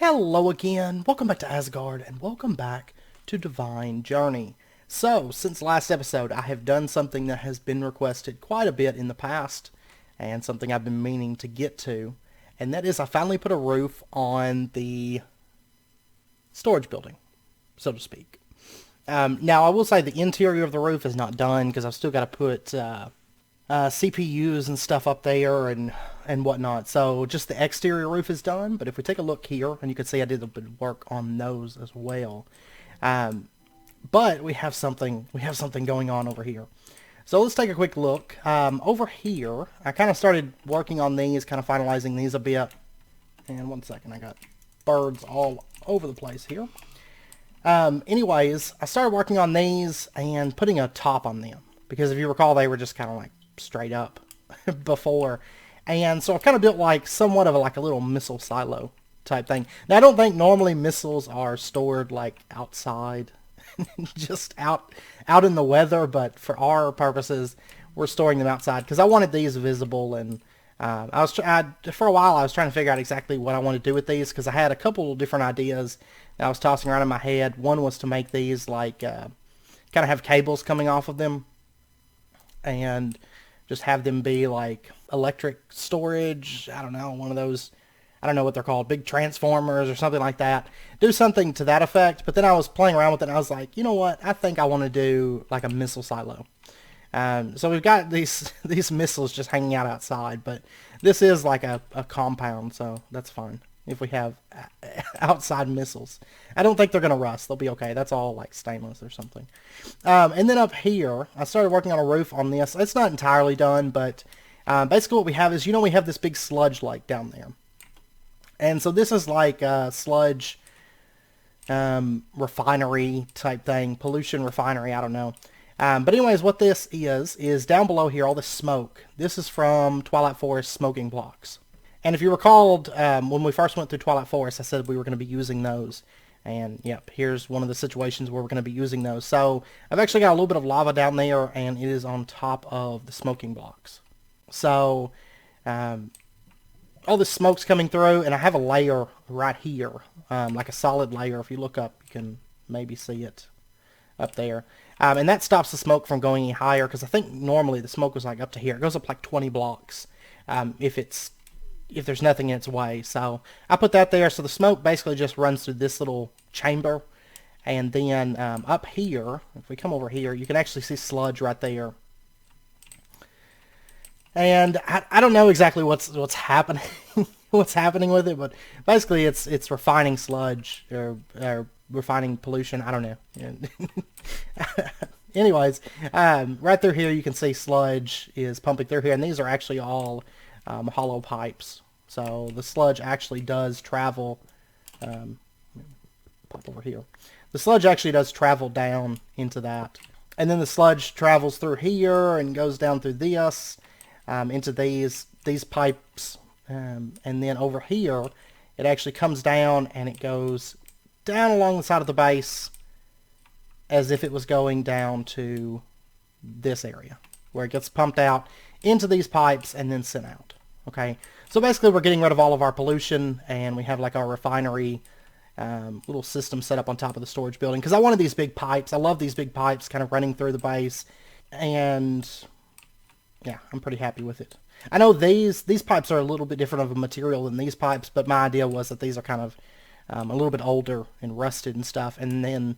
Hello again, welcome back to Asgard, and welcome back to Divine Journey. So, since last episode, I have done something that has been requested quite a bit in the past, and something I've been meaning to get to, and that is I finally put a roof on the storage building, so to speak. Now, I will say the interior of the roof is not done, because I've still got to put CPUs and stuff up there and whatnot. So just the exterior roof is done. But if we take a look here, and you can see I did a bit of work on those as well. But we have something going on over here. So let's take a quick look. Over here, I kind of started working on these, kind of finalizing these a bit. And one second, I got birds all over the place here. Anyways, I started working on these and putting a top on them. Because if you recall, they were just kind of like straight up before. And so I've kind of built like somewhat of a little missile silo type thing. Now I don't think normally missiles are stored like outside, just out in the weather, but for our purposes, we're storing them outside because I wanted these visible. And for a while I was trying to figure out exactly what I want to do with these because I had a couple different ideas that I was tossing around in my head. One was to make these like kind of have cables coming off of them and just have them be like electric storage. I don't know, one of those, I don't know what they're called, big transformers or something like that. Do something to that effect. But then I was playing around with it and I was like, you know what? I think I want to do like a missile silo. So we've got these missiles just hanging out outside, but this is like a compound, so that's fine if we have outside missiles. I don't think they're going to rust. They'll be okay. That's all like stainless or something. And then up here, I started working on a roof on this. It's not entirely done, but basically what we have is, we have this big sludge lake down there. And so this is like a sludge refinery type thing, pollution refinery, I don't know. But anyways, what this is down below here, all this smoke. This is from Twilight Forest smoking blocks. And if you recalled, when we first went through Twilight Forest, I said we were going to be using those. And yep, here's one of the situations where we're going to be using those. So I've actually got a little bit of lava down there, and it is on top of the smoking blocks. So all this smoke's coming through, and I have a layer right here, like a solid layer. If you look up, you can maybe see it up there. And that stops the smoke from going any higher, because I think normally the smoke was like up to here. It goes up like 20 blocks if there's nothing in its way. So I put that there, so the smoke basically just runs through this little chamber. And then up here, if we come over here, you can actually see sludge right there. And I don't know exactly what's happening what's happening with it, but basically it's refining sludge or refining pollution. I don't know. Anyways, right through here you can see sludge is pumping through here, and these are actually all hollow pipes. So the sludge actually does travel. Pop over here. The sludge actually does travel down into that, and then the sludge travels through here and goes down through this into these pipes, and then over here it actually comes down and it goes down along the side of the base as if it was going down to this area where it gets pumped out into these pipes and then sent out. Okay, so basically we're getting rid of all of our pollution, and we have like our refinery little system set up on top of the storage building, because I wanted these big pipes. I love these big pipes kind of running through the base, and yeah, I'm pretty happy with it. I know these pipes are a little bit different of a material than these pipes, but my idea was that these are kind of a little bit older and rusted and stuff, and then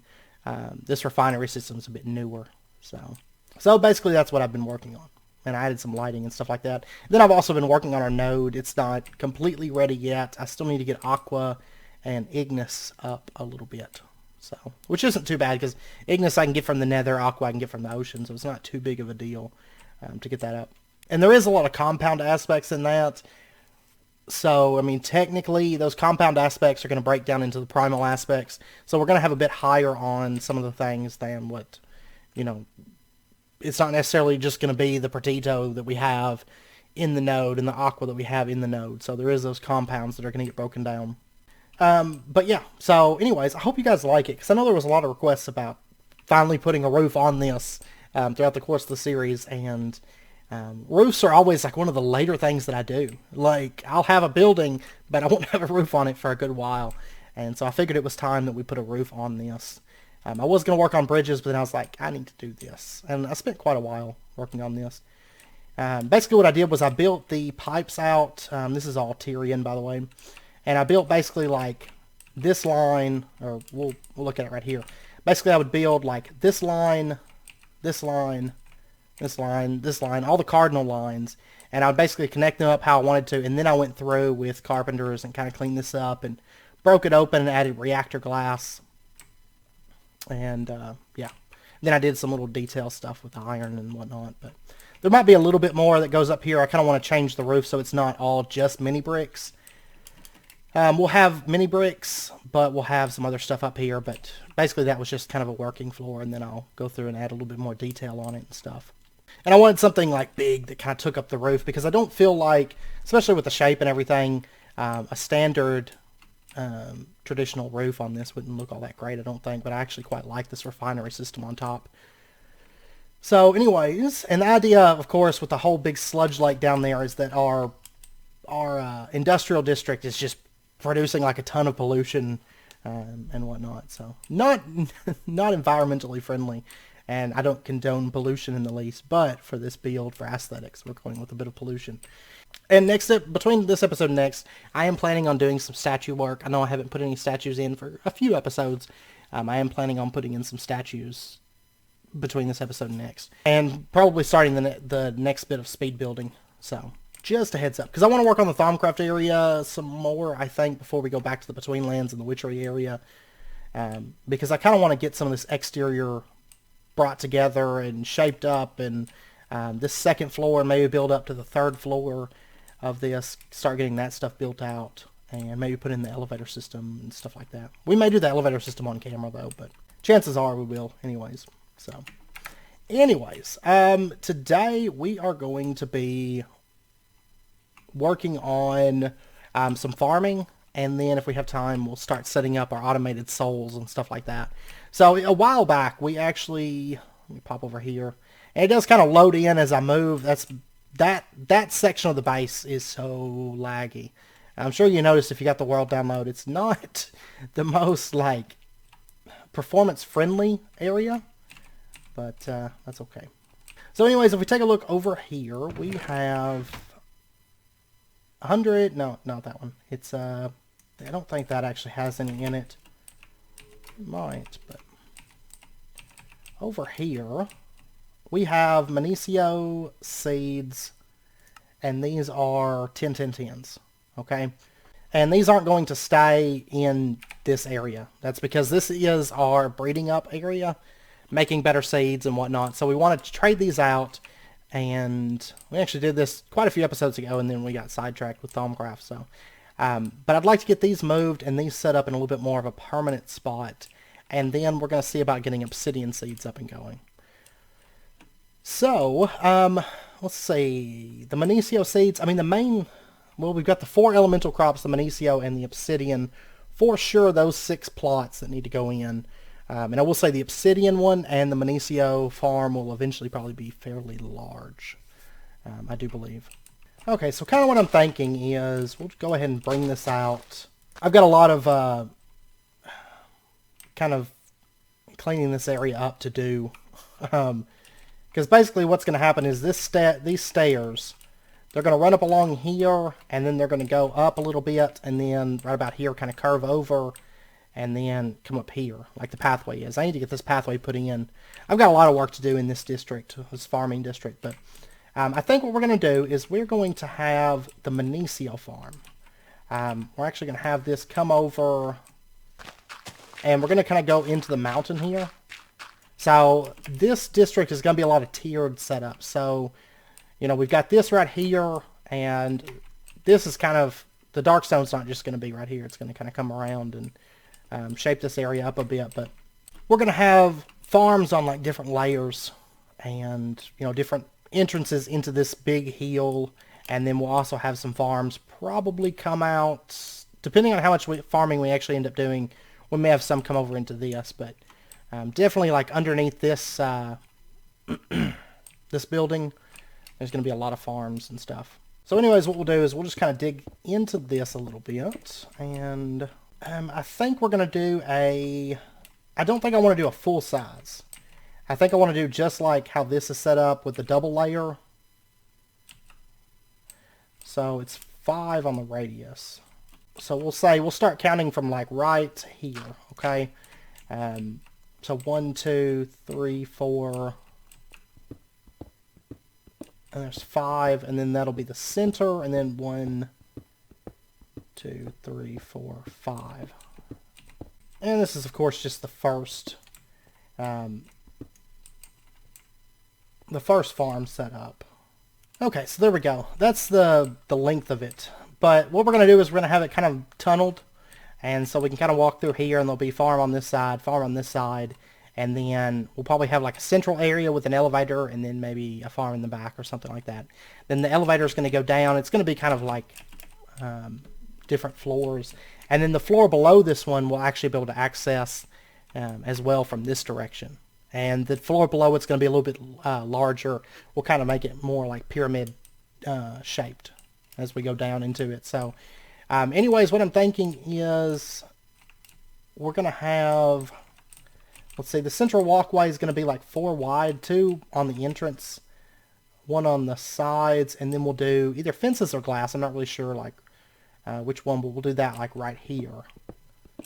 this refinery system is a bit newer. So basically that's what I've been working on. And I added some lighting and stuff like that. Then I've also been working on our node. It's not completely ready yet. I still need to get Aqua and Ignis up a little bit. So, which isn't too bad, because Ignis I can get from the nether, Aqua I can get from the ocean, so it's not too big of a deal to get that up. And there is a lot of compound aspects in that. So, I mean, technically, those compound aspects are going to break down into the primal aspects. So we're going to have a bit higher on some of the things than what, it's not necessarily just going to be the Pertito that we have in the node and the Aqua that we have in the node. So there is those compounds that are going to get broken down. But yeah, so anyways, I hope you guys like it, because I know there was a lot of requests about finally putting a roof on this throughout the course of the series, and roofs are always like one of the later things that I do. Like, I'll have a building, but I won't have a roof on it for a good while. And so I figured it was time that we put a roof on this. I was going to work on bridges, but then I was like, I need to do this. And I spent quite a while working on this. Basically what I did was I built the pipes out. This is all Tyrian, by the way. And I built basically like this line, or we'll look at it right here. Basically I would build like this line, this line, this line, this line, all the cardinal lines. And I would basically connect them up how I wanted to. And then I went through with carpenters and kind of cleaned this up and broke it open and added reactor glass. And yeah, then I did some little detail stuff with iron and whatnot. But there might be a little bit more that goes up here. I kind of want to change the roof so it's not all just mini bricks. We'll have mini bricks, but we'll have some other stuff up here. But basically that was just kind of a working floor, and then I'll go through and add a little bit more detail on it and stuff. And I wanted something like big that kind of took up the roof, because I don't feel like, especially with the shape and everything, a standard traditional roof on this wouldn't look all that great, I don't think. But I actually quite like this refinery system on top. So anyways, and the idea, of course, with the whole big sludge lake down there is that our industrial district is just producing like a ton of pollution and whatnot. So not environmentally friendly. And I don't condone pollution in the least, but for this build, for aesthetics, we're going with a bit of pollution. And next up, between this episode and next, I am planning on doing some statue work. I know I haven't put any statues in for a few episodes. I am planning on putting in some statues between this episode and next. And probably starting the next bit of speed building. So, just a heads up. Because I want to work on the Thaumcraft area some more, I think, before we go back to the Betweenlands and the Witchery area. Because I kind of want to get some of this exterior brought together and shaped up, and this second floor, and maybe build up to the third floor of this, start getting that stuff built out, and maybe put in the elevator system and stuff like that. We may do the elevator system on camera though, but chances are we will anyways. So anyways, today we are going to be working on some farming, and then if we have time we'll start setting up our automated souls and stuff like that. So a while back we actually, let me pop over here, and it does kind of load in as I move. That section of the base is so laggy. I'm sure you noticed if you got the world download, it's not the most like performance friendly area, but that's okay. So anyways, if we take a look over here, we have 100, no, not that one. It's I don't think that actually has any in it. It might, but over here we have minicio seeds, and these are 10-10-10s, okay? And these aren't going to stay in this area. That's because this is our breeding up area, making better seeds and whatnot. So we wanted to trade these out, and we actually did this quite a few episodes ago, and then we got sidetracked with Thaumcraft. So, but I'd like to get these moved and these set up in a little bit more of a permanent spot, and then we're going to see about getting Obsidian Seeds up and going. So, let's see, the minicio seeds, I mean the main, well, we've got the 4 elemental crops, the minicio and the obsidian, for sure those 6 plots that need to go in. And I will say the obsidian one and the minicio farm will eventually probably be fairly large, I do believe. Okay, so kind of what I'm thinking is we'll go ahead and bring this out. I've got a lot of kind of cleaning this area up to do. Because basically what's going to happen is these stairs, they're going to run up along here, and then they're going to go up a little bit, and then right about here kind of curve over, and then come up here, like the pathway is. I need to get this pathway put in. I've got a lot of work to do in this district, this farming district, but I think what we're going to do is we're going to have the minicio farm. We're actually going to have this come over, and we're going to kind of go into the mountain here. So this district is going to be a lot of tiered setup. So, you know, we've got this right here, and this is kind of, the darkstone's not just going to be right here. It's going to kind of come around and shape this area up a bit. But we're going to have farms on like different layers, and, you know, different entrances into this big hill. And then we'll also have some farms probably come out, depending on how much farming we actually end up doing. We may have some come over into this, but definitely like underneath this this building, there's going to be a lot of farms and stuff. So anyways, what we'll do is we'll just kind of dig into this a little bit, and I think we're going to do a... I don't think I want to do a full size. I think I want to do just like how this is set up with the double layer. So it's 5 on the radius. So we'll say, we'll start counting from like right here, okay? So 1, 2, 3, 4, and there's 5, and then that'll be the center, and then 1, 2, 3, 4, 5. And this is, of course, just the first farm set up. Okay, so there we go. That's the length of it. But what we're going to do is we're going to have it kind of tunneled. And so we can kind of walk through here, and there'll be farm on this side, and then we'll probably have like a central area with an elevator, and then maybe a farm in the back or something like that. Then the elevator is going to go down. It's going to be kind of like different floors. And then the floor below this one we'll actually be able to access as well from this direction. And the floor below it's going to be a little bit larger. We'll kind of make it more like pyramid shaped as we go down into it. So anyways, what I'm thinking is we're going to have, let's see, the central walkway is going to be like 4 wide, 2 on the entrance, 1 on the sides, and then we'll do either fences or glass. I'm not really sure like which one, but we'll do that like right here. So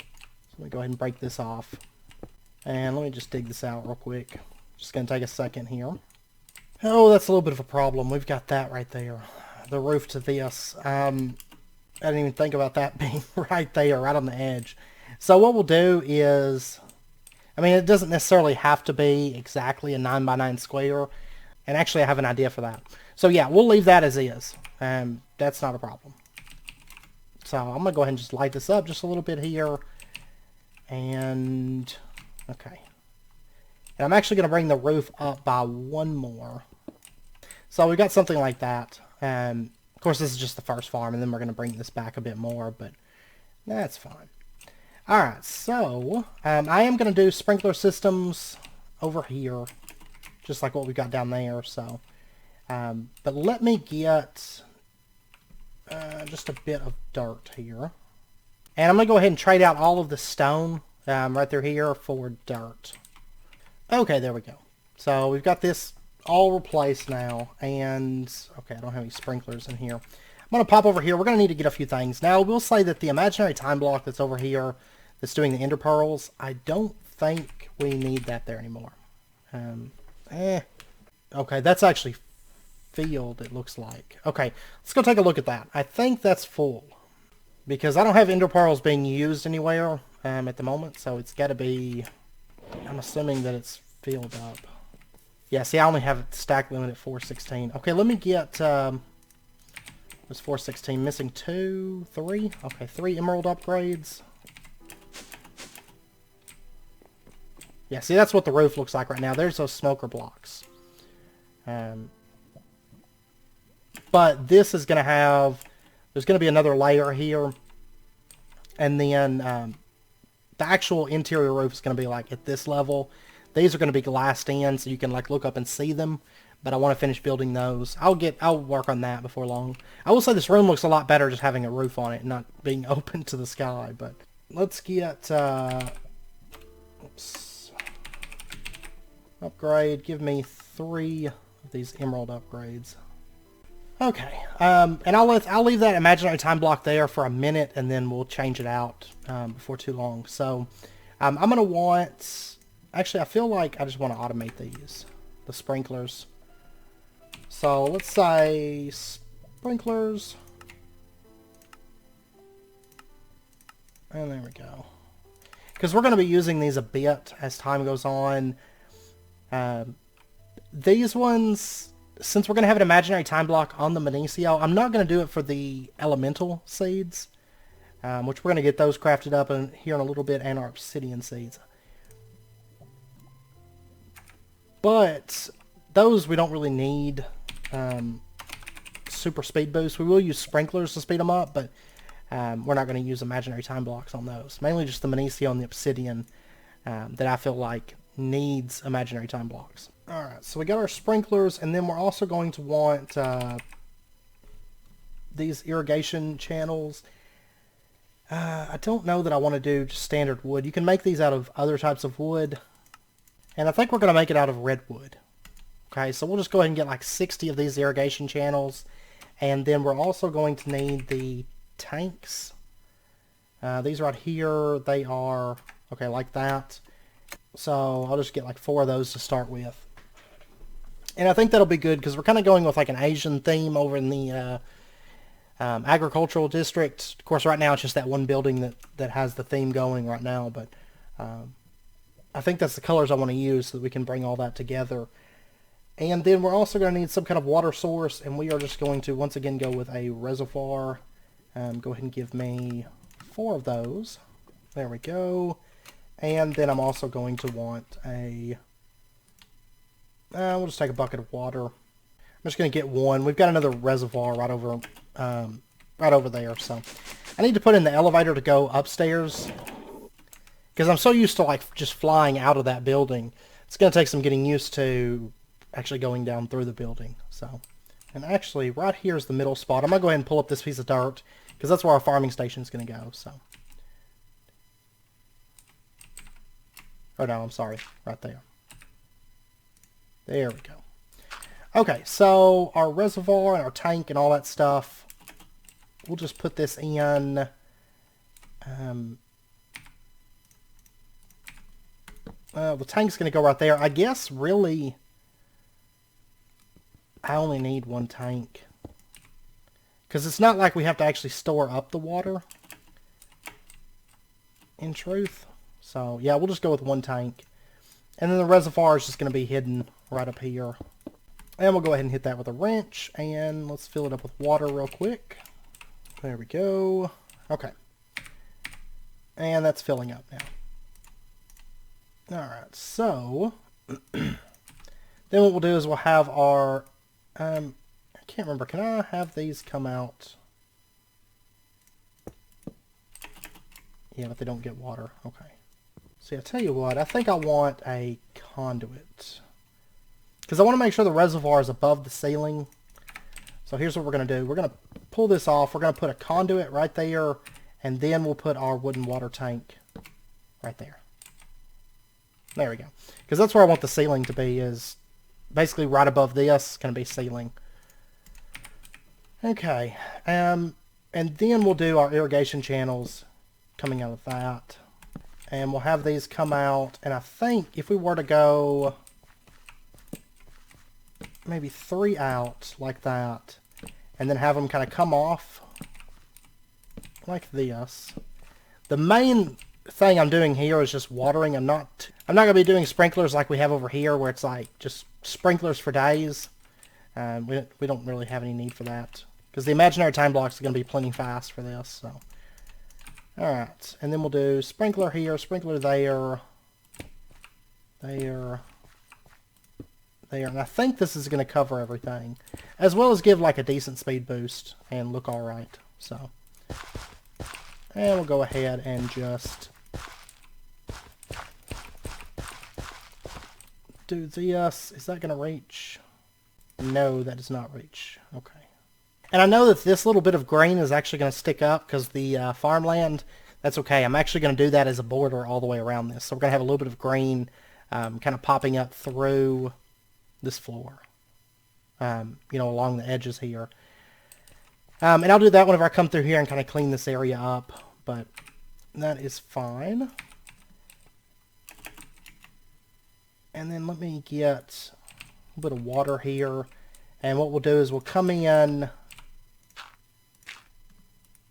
let me go ahead and break this off. And let me just dig this out real quick. Just going to take a second here. Oh, that's a little bit of a problem. We've got that right there. The roof to this. I didn't even think about that being right there, right on the edge. So what we'll do is, I mean, it doesn't necessarily have to be exactly a 9x9 square. And actually, I have an idea for that. So yeah, we'll leave that as is. That's not a problem. So I'm going to go ahead and just light this up just a little bit here. And, okay. And I'm actually going to bring the roof up by 1 more. So we got something like that. Of course, this is just the first farm, and then we're going to bring this back a bit more, but that's fine. Alright, so I am going to do sprinkler systems over here, just like what we got down there. So, but let me get just a bit of dirt here. And I'm going to go ahead and trade out all of the stone right through here for dirt. Okay, there we go. So we've got this all replaced now. And, okay, I don't have any sprinklers in here. I'm going to pop over here. We're going to need to get a few things. Now, we'll say that the imaginary time block that's over here that's doing the ender pearls, I don't think we need that there anymore. Okay, that's actually filled, it looks like. Okay, let's go take a look at that. I think that's full, because I don't have ender pearls being used anywhere at the moment, so it's got to be, I'm assuming that it's filled up. Yeah, see, I only have a stack limit at 416. Okay, let me get, it's 416, missing 2, 3. Okay, 3 emerald upgrades. Yeah, see, that's what the roof looks like right now. There's those smoker blocks. But this is going to have, there's going to be another layer here. And then the actual interior roof is going to be like at this level. These are going to be glassed in so you can like look up and see them. But I want to finish building those. I'll work on that before long. I will say this room looks a lot better just having a roof on it and not being open to the sky. But let's get, oops. Upgrade, give me 3 of these emerald upgrades. Okay, and I'll leave that imaginary time block there for a minute, and then we'll change it out before too long. So I'm gonna want, actually I feel like I just want to automate these, the sprinklers. So let's say sprinklers, and there we go. Because we're going to be using these a bit as time goes on. These ones, since we're going to have an imaginary time block on the minicio, I'm not going to do it for the elemental seeds, which we're going to get those crafted up here in a little bit, and our obsidian seeds. But those we don't really need super speed boost. We will use sprinklers to speed them up, but we're not going to use imaginary time blocks on those. Mainly just the minicio and the obsidian that I feel like needs imaginary time blocks. Alright, so we got our sprinklers, and then we're also going to want these irrigation channels. I don't know that I want to do just standard wood. You can make these out of other types of wood. And I think we're going to make it out of redwood. Okay, so we'll just go ahead and get like 60 of these irrigation channels. And then we're also going to need the tanks. These right here, they are, okay, like that. So I'll just get like 4 of those to start with. And I think that'll be good because we're kind of going with like an Asian theme over in the agricultural district. Of course, right now it's just that one building that has the theme going right now. But I think that's the colors I want to use so that we can bring all that together. And then we're also going to need some kind of water source. And we are just going to once again go with a reservoir. Go ahead and give me 4 of those. There we go. And then I'm also going to want a... we'll just take a bucket of water. I'm just going to get 1. We've got another reservoir right over there. So I need to put in the elevator to go upstairs. Because I'm so used to like just flying out of that building. It's going to take some getting used to actually going down through the building. So, and actually right here is the middle spot. I'm going to go ahead and pull up this piece of dirt. Because that's where our farming station is going to go. So. Oh no, I'm sorry. Right there. There we go. Okay, so our reservoir and our tank and all that stuff, we'll just put this in. The tank's going to go right there. I guess, really, I only need 1 tank. Because it's not like we have to actually store up the water, in truth. So, yeah, we'll just go with 1 tank. And then the reservoir is just going to be hidden right up here. And we'll go ahead and hit that with a wrench. And let's fill it up with water real quick. There we go. Okay. And that's filling up now. Alright, so... then what we'll do is we'll have our... I can't remember. Can I have these come out? Yeah, but they don't get water. Okay. See, I'll tell you what, I think I want a conduit. Because I want to make sure the reservoir is above the ceiling. So here's what we're going to do. We're going to pull this off. We're going to put a conduit right there. And then we'll put our wooden water tank right there. There we go. Because that's where I want the ceiling to be, is basically right above this. Going to be ceiling. Okay. And then we'll do our irrigation channels coming out of that. And we'll have these come out, and I think if we were to go maybe 3 out like that, and then have them kind of come off like this. The main thing I'm doing here is just watering. I'm not going to be doing sprinklers like we have over here, where it's like just sprinklers for days. We don't really have any need for that, because the imaginary time blocks are going to be plenty fast for this, so... Alright, and then we'll do sprinkler here, sprinkler there, there, and I think this is going to cover everything, as well as give like a decent speed boost and look alright, so. And we'll go ahead and just do this. Is that going to reach? No, that does not reach. Okay. And I know that this little bit of green is actually going to stick up because the farmland, that's okay. I'm actually going to do that as a border all the way around this. So we're going to have a little bit of green kind of popping up through this floor, along the edges here. And I'll do that whenever I come through here and kind of clean this area up, but that is fine. And then let me get a bit of water here. And what we'll do is we'll come in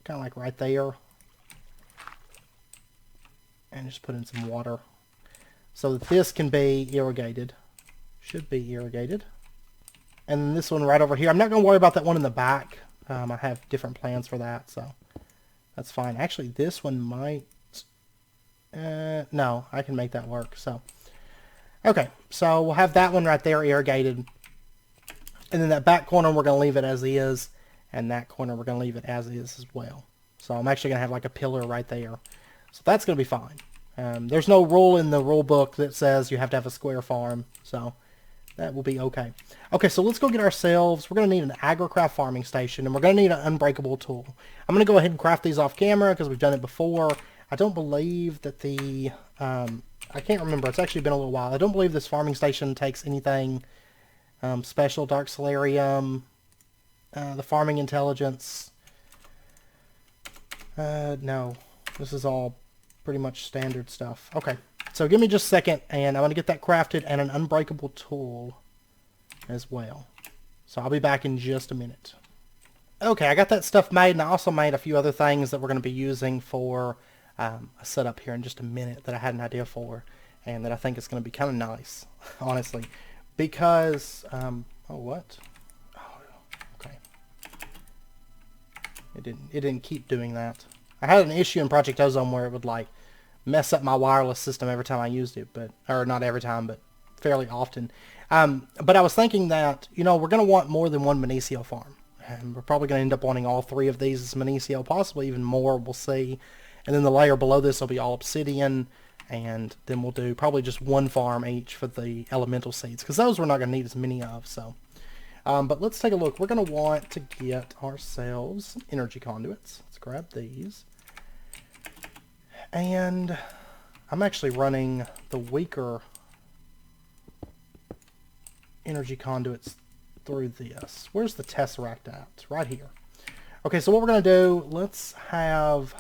kind of like right there, and just put in some water so that this can be irrigated. Should be irrigated. And then this one right over here, I'm not going to worry about that one in the back. I have different plans for that, so that's fine. Actually, this one might... no, I can make that work, so... Okay, so we'll have that one right there irrigated. And then that back corner, we're going to leave it as is. And that corner, we're going to leave it as is as well. So I'm actually going to have like a pillar right there. So that's going to be fine. There's no rule in the rule book that says you have to have a square farm. So That will be okay. Okay, so let's go get ourselves, we're going to need an agricraft farming station, and we're going to need an unbreakable tool. I'm going to go ahead and craft these off camera because we've done it before. I don't believe that the, I can't remember, it's actually been a little while. I don't believe this farming station takes anything special. Dark Solarium, the farming intelligence. No, this is all pretty much standard stuff. Okay. So give me just a second, and I'm going to get that crafted and an unbreakable tool as well. So I'll be back in just a minute. Okay, I got that stuff made, and I also made a few other things that we're going to be using for a setup here in just a minute that I had an idea for, and that I think is going to be kind of nice, honestly. Because, oh, what? Oh, okay. It didn't keep doing that. I had an issue in Project Ozone where it would, like, mess up my wireless system every time I used it, or not every time, but fairly often. But I was thinking that, you know, we're going to want more than one minicio farm. And we're probably going to end up wanting all 3 of these as minicio, possibly even more, we'll see. And then the layer below this will be all obsidian, and then we'll do probably just 1 farm each for the elemental seeds, because those we're not going to need as many of, so. But let's take a look. We're going to want to get ourselves some energy conduits. Let's grab these. And I'm actually running the weaker energy conduits through this. Where's the tesseract at? Right here. Okay, so what we're going to do, let's have...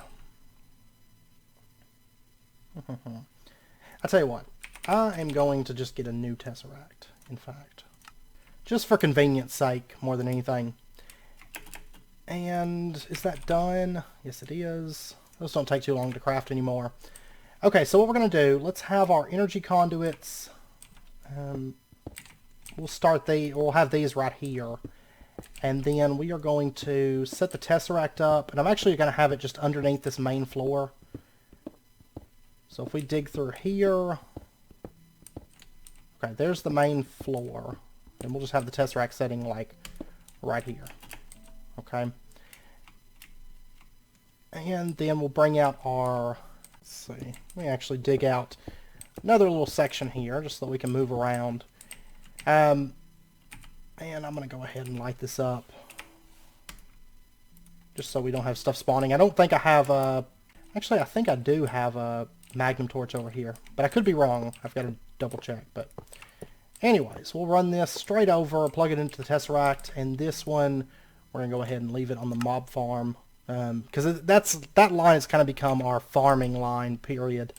I'll tell you what. I am going to just get a new tesseract, in fact. Just for convenience sake, more than anything. And is that done? Yes, it is. Those don't take too long to craft anymore. Okay, so what we're going to do, let's have our energy conduits. We'll have these right here. And then we are going to set the tesseract up. And I'm actually going to have it just underneath this main floor. So if we dig through here. Okay, there's the main floor. And we'll just have the tesseract setting like right here. Okay. And then we'll bring out our, let's see, let me actually dig out another little section here just so that we can move around. And I'm going to go ahead and light this up just so we don't have stuff spawning. I don't think I have a, actually I think I do have a magnum torch over here, but I could be wrong. I've got to double check. But anyways, we'll run this straight over, plug it into the tesseract, and this one we're going to go ahead and leave it on the mob farm. Because that line has kind of become our farming line, period.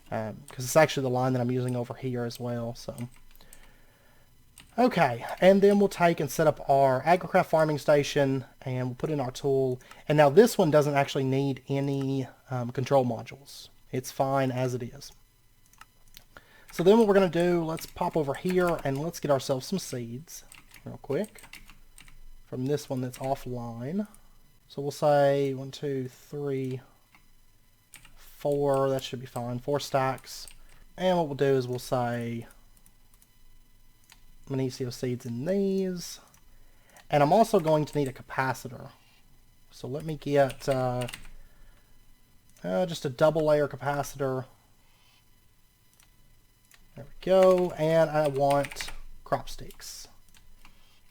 Because it's actually the line that I'm using over here as well. So, okay, and then we'll take and set up our agricraft farming station, and we'll put in our tool. And now this one doesn't actually need any control modules. It's fine as it is. So then what we're going to do, let's pop over here and let's get ourselves some seeds real quick from this one that's offline. So we'll say 1, 2, 3, 4, that should be fine, 4 stacks. And what we'll do is we'll say minicio seeds in these. And I'm also going to need a capacitor. So let me get just a double layer capacitor. There we go. And I want crop sticks.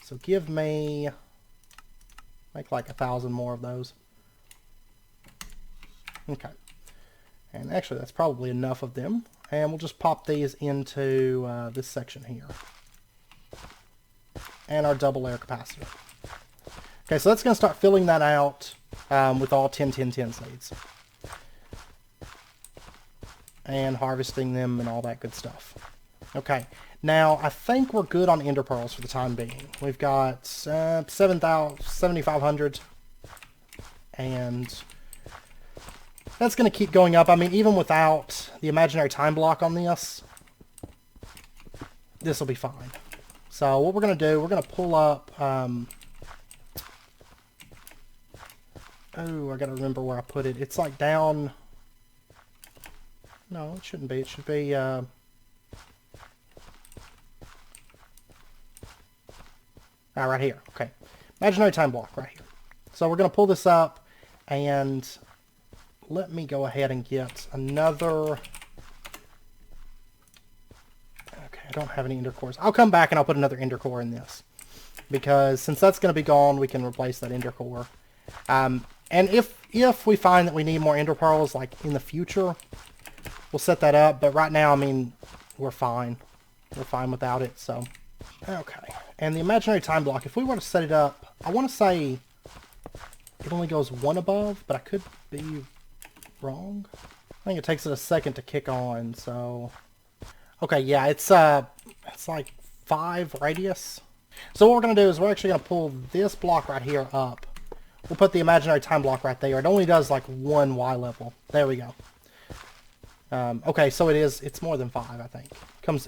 So give me... make like 1,000 more of those. Okay. And actually that's probably enough of them. And we'll just pop these into this section here. And our double layer capacitor. Okay, so that's going to start filling that out with all 10, 10, 10 seeds. And harvesting them and all that good stuff. Okay. Now, I think we're good on ender pearls for the time being. We've got 7,500. And that's going to keep going up. I mean, even without the imaginary time block on this, this will be fine. So what we're going to do, we're going to pull up... oh, I got to remember where I put it. It's like down... no, it shouldn't be. It should be... right here. Okay. Imaginary time block right here. So we're going to pull this up, and let me go ahead and get another... okay, don't have any ender cores. I'll come back and I'll put another ender core in this. Because since that's going to be gone, we can replace that ender core. And if we find that we need more ender pearls, like in the future, we'll set that up. But right now, I mean, we're fine. We're fine without it, so. Okay. And the imaginary time block, if we were to set it up, I want to say it only goes one above, but I could be wrong. I think it takes it a second to kick on, so. Okay, yeah, it's like 5 radius. So what we're going to do is we're actually going to pull this block right here up. We'll put the imaginary time block right there. It only does like 1 Y level. There we go. Okay, so it's more than 5, I think.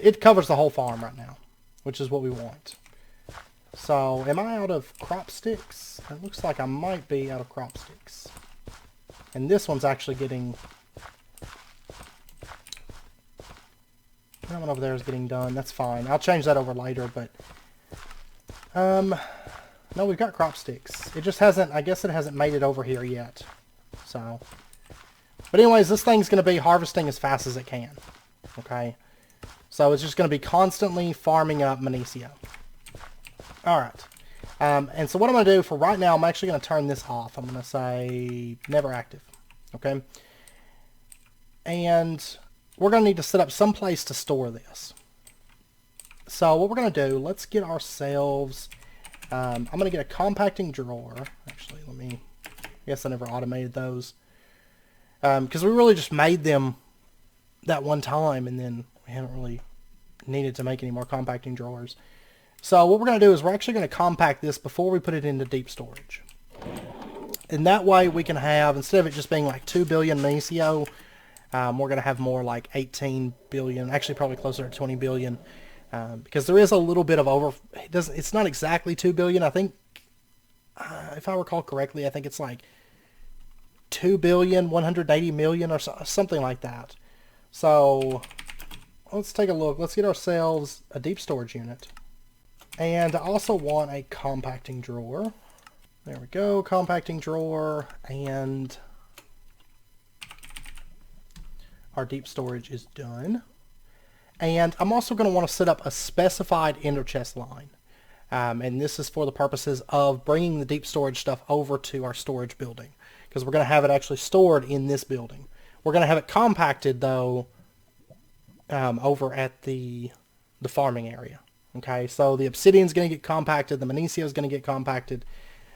It covers the whole farm right now, which is what we want. So, am I out of crop sticks? It looks like I might be out of crop sticks. And this one's actually getting... That one over there is getting done. That's fine. I'll change that over later, but... No, we've got crop sticks. It just hasn't... I guess it hasn't made it over here yet. So... But anyways, this thing's going to be harvesting as fast as it can. Okay? So it's just going to be constantly farming up minicio. Alright. And so what I'm going to do for right now, I'm actually going to turn this off. I'm going to say never active. Okay? And we're going to need to set up some place to store this. So what we're going to do, let's get ourselves... I'm going to get a compacting drawer. Actually, I guess I never automated those. Because we really just made them that one time, and then we haven't really needed to make any more compacting drawers. So what we're going to do is we're actually going to compact this before we put it into deep storage. And that way we can have, instead of it just being like 2 billion minicio, we're going to have more like 18 billion, actually probably closer to 20 billion. Because there is a little bit of it's not exactly 2 billion. I think, if I recall correctly, I think it's like 2,180,000,000 or something like that. So let's take a look. Let's get ourselves a deep storage unit. And I also want a compacting drawer. There we go, compacting drawer, and our deep storage is done. And I'm also going to want to set up a specified ender chest line. And this is for the purposes of bringing the deep storage stuff over to our storage building. Because we're going to have it actually stored in this building. We're going to have it compacted, though, over at the farming area. Okay, so the obsidian's going to get compacted, the minicio is going to get compacted.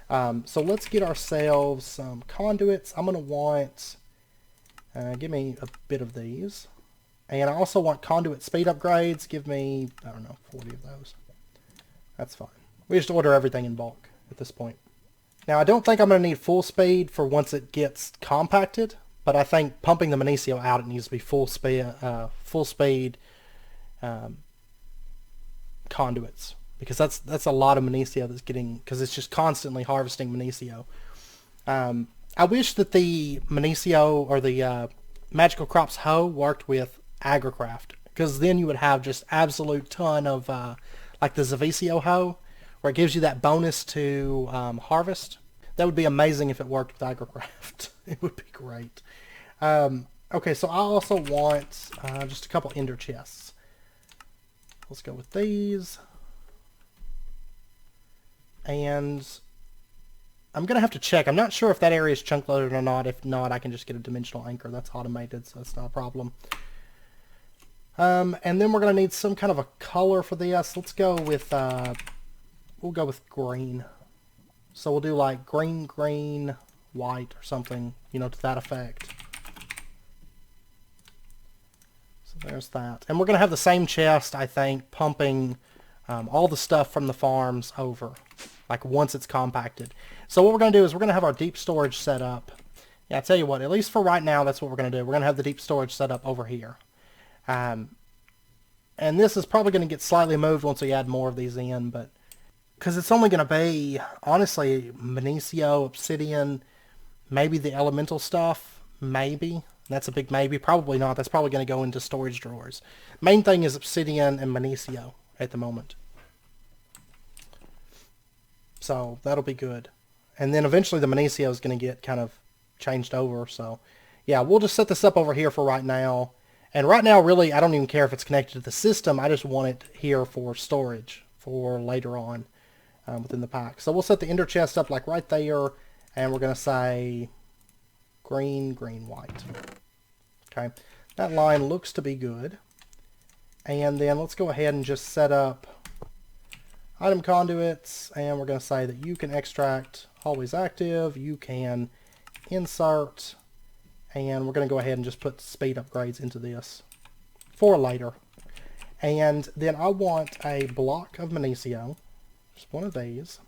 So let's get ourselves some conduits. I'm going to want, give me a bit of these. And I also want conduit speed upgrades. Give me, I don't know, 40 of those. That's fine. We just order everything in bulk at this point. Now, I don't think I'm going to need full speed for once it gets compacted, but I think pumping the minicio out, it needs to be full speed conduits, because that's a lot of minicio that's getting, because it's just constantly harvesting minicio. I wish that the minicio or the Magical Crops hoe worked with Agricraft, because then you would have just absolute ton of like the Zavicio hoe, where it gives you that bonus to harvest. That would be amazing if it worked with Agricraft. It would be great. Okay, so I also want just a couple ender chests. Let's go with these. And I'm going to have to check. I'm not sure if that area is chunk loaded or not. If not, I can just get a dimensional anchor. That's automated, so that's not a problem. And then we're going to need some kind of a color for this. Let's go with, we'll go with green. So we'll do like green, green, white or something, you know, to that effect. So there's that. And we're going to have the same chest, I think, pumping all the stuff from the farms over, like once it's compacted. So what we're going to do is we're going to have our deep storage set up. Yeah, I'll tell you what, at least for right now, that's what we're going to do. We're going to have the deep storage set up over here. And this is probably going to get slightly moved once we add more of these in, but because it's only going to be, honestly, minicio, obsidian, maybe the elemental stuff, maybe. That's a big maybe. Probably not. That's probably going to go into storage drawers. Main thing is obsidian and minicio at the moment. So that'll be good. And then eventually the minicio is going to get kind of changed over. So yeah, we'll just set this up over here for right now. And right now, really, I don't even care if it's connected to the system. I just want it here for storage for later on within the pack. So we'll set the ender chest up like right there, and we're going to say green, green, white. Okay, that line looks to be good. And then let's go ahead and just set up item conduits, and we're going to say that you can extract, always active, you can insert, and we're going to go ahead and just put speed upgrades into this for later. And then I want a block of minicio, just one of these.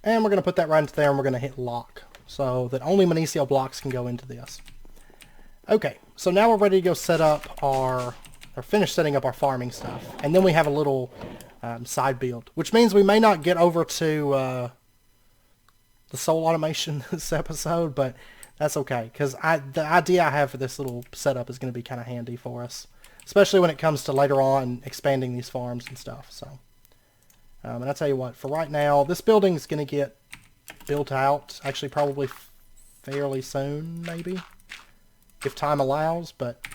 And we're going to put that right into there, and we're going to hit lock so that only minicio blocks can go into this. Okay, so now we're ready to go set up or finish setting up our farming stuff. And then we have a little side build, which means we may not get over to the soul automation this episode, but that's okay, because the idea I have for this little setup is going to be kind of handy for us, especially when it comes to later on expanding these farms and stuff. So, and I'll tell you what, for right now, this building is going to get built out, actually probably fairly soon, maybe, if time allows, but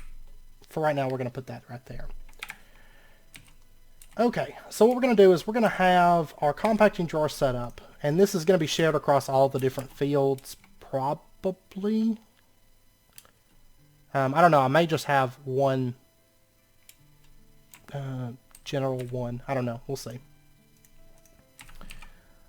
for right now, we're going to put that right there. Okay, so what we're going to do is we're going to have our compacting drawer set up, and this is going to be shared across all the different fields, probably. I don't know, I may just have one general one. I don't know, we'll see.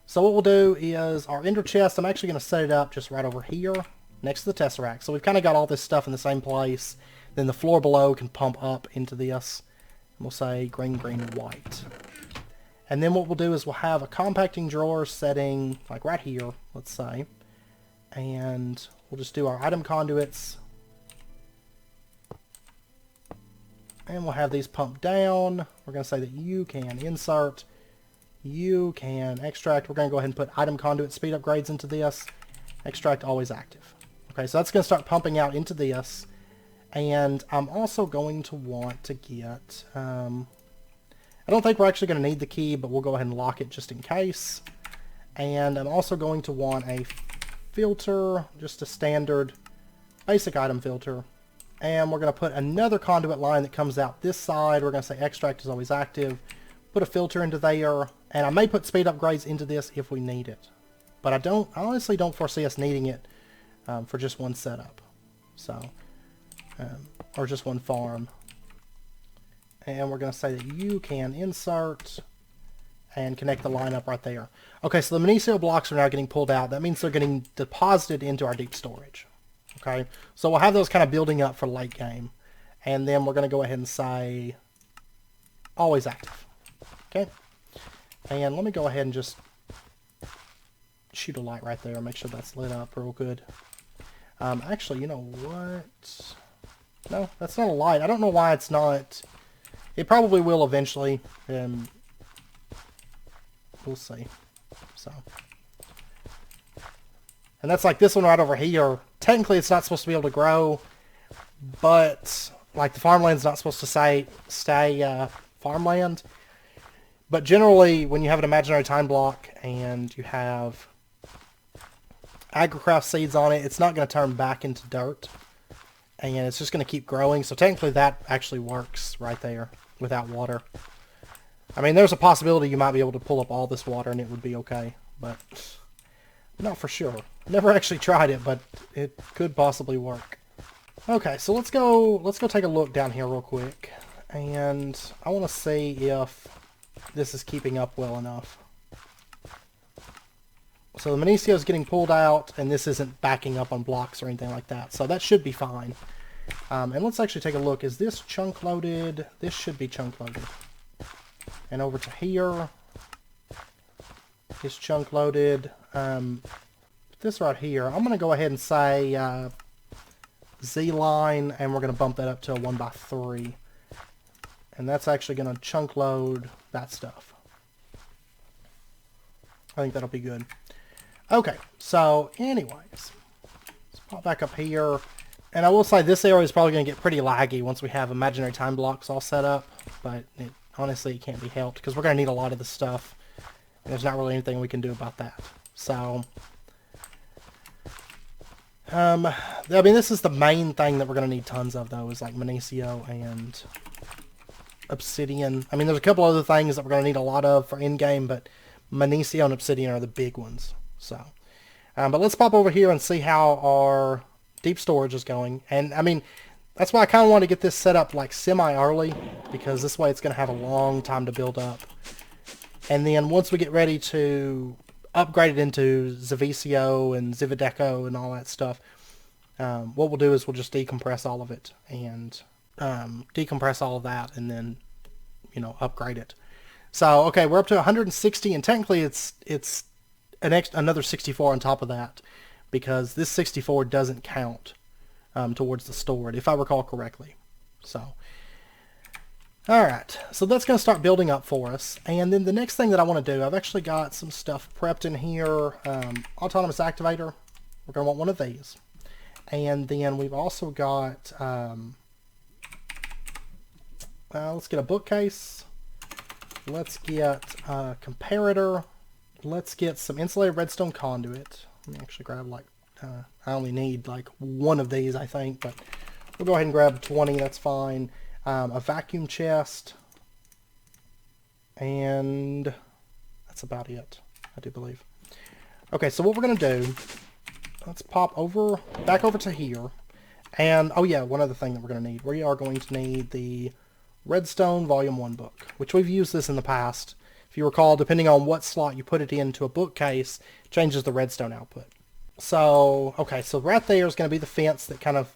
So what we'll do is our ender chest, I'm actually going to set it up just right over here next to the tesseract. So we've kind of got all this stuff in the same place. Then the floor below can pump up into this. And we'll say green, green, white. And then what we'll do is we'll have a compacting drawer setting like right here, let's say. And we'll just do our item conduits. And we'll have these pumped down. We're going to say that you can insert, you can extract. We're going to go ahead and put item conduit speed upgrades into this. Extract always active. Okay, so that's going to start pumping out into this. And I'm also going to want to get, I don't think we're actually going to need the key, but we'll go ahead and lock it just in case. And I'm also going to want a filter, just a standard basic item filter. And we're going to put another conduit line that comes out this side. We're going to say extract is always active. Put a filter into there. And I may put speed upgrades into this if we need it. But I honestly don't foresee us needing it for just one setup. So, or just one farm. And we're going to say that you can insert and connect the line up right there. Okay, so the minicio blocks are now getting pulled out. That means they're getting deposited into our deep storage. Okay, so we'll have those kind of building up for late game. And then we're going to go ahead and say always active. Okay, and let me go ahead and just shoot a light right there. Make sure that's lit up real good. Actually, you know what? No, that's not a light. I don't know why it's not. It probably will eventually. We'll see. So, and that's like this one right over here. Technically, it's not supposed to be able to grow, but like the farmland's not supposed to stay farmland. But generally, when you have an imaginary time block and you have agricraft seeds on it, it's not going to turn back into dirt. And it's just going to keep growing. So technically that actually works right there without water. I mean, there's a possibility you might be able to pull up all this water and it would be okay. But not for sure. Never actually tried it, but it could possibly work. Okay, so let's go take a look down here real quick. And I want to see if this is keeping up well enough. So the minicio is getting pulled out, and this isn't backing up on blocks or anything like that. So that should be fine. And let's actually take a look. Is this chunk loaded? This should be chunk loaded. And over to here, is chunk loaded. This right here, I'm going to go ahead and say Z line, and we're going to bump that up to a 1x3. And that's actually going to chunk load that stuff. I think that'll be good. Okay, so anyways, let's pop back up here. And I will say this area is probably going to get pretty laggy once we have imaginary time blocks all set up. But honestly, it can't be helped because we're going to need a lot of this stuff. And there's not really anything we can do about that. So, I mean, this is the main thing that we're going to need tons of, though, is like minicio and obsidian. I mean, there's a couple other things that we're going to need a lot of for Endgame, but minicio and obsidian are the big ones. So, but let's pop over here and see how our deep storage is going. And, I mean, that's why I kind of want to get this set up like semi-early, because this way it's going to have a long time to build up. And then once we get ready to upgrade it into Zavicio and Zivadeco and all that stuff, what we'll do is we'll just decompress all of it and decompress all of that and then, you know, upgrade it. So, okay, we're up to 160, and technically it's another 64 on top of that, because this 64 doesn't count towards the stored, if I recall correctly. So, alright, so that's going to start building up for us. And then the next thing that I want to do, I've actually got some stuff prepped in here. Autonomous Activator, we're going to want one of these. And then we've also got, let's get a bookcase. Let's get a comparator. Let's get some insulated redstone conduit. Let me actually grab like, I only need like one of these, I think, but we'll go ahead and grab 20, that's fine. A vacuum chest, and that's about it, I do believe. Okay, so what we're going to do, let's pop back over to here, and, oh yeah, one other thing that we're going to need. We are going to need the Redstone Volume 1 book, which we've used this in the past. If you recall, depending on what slot you put it into a bookcase, it changes the redstone output. So, okay, so right there is going to be the fence that kind of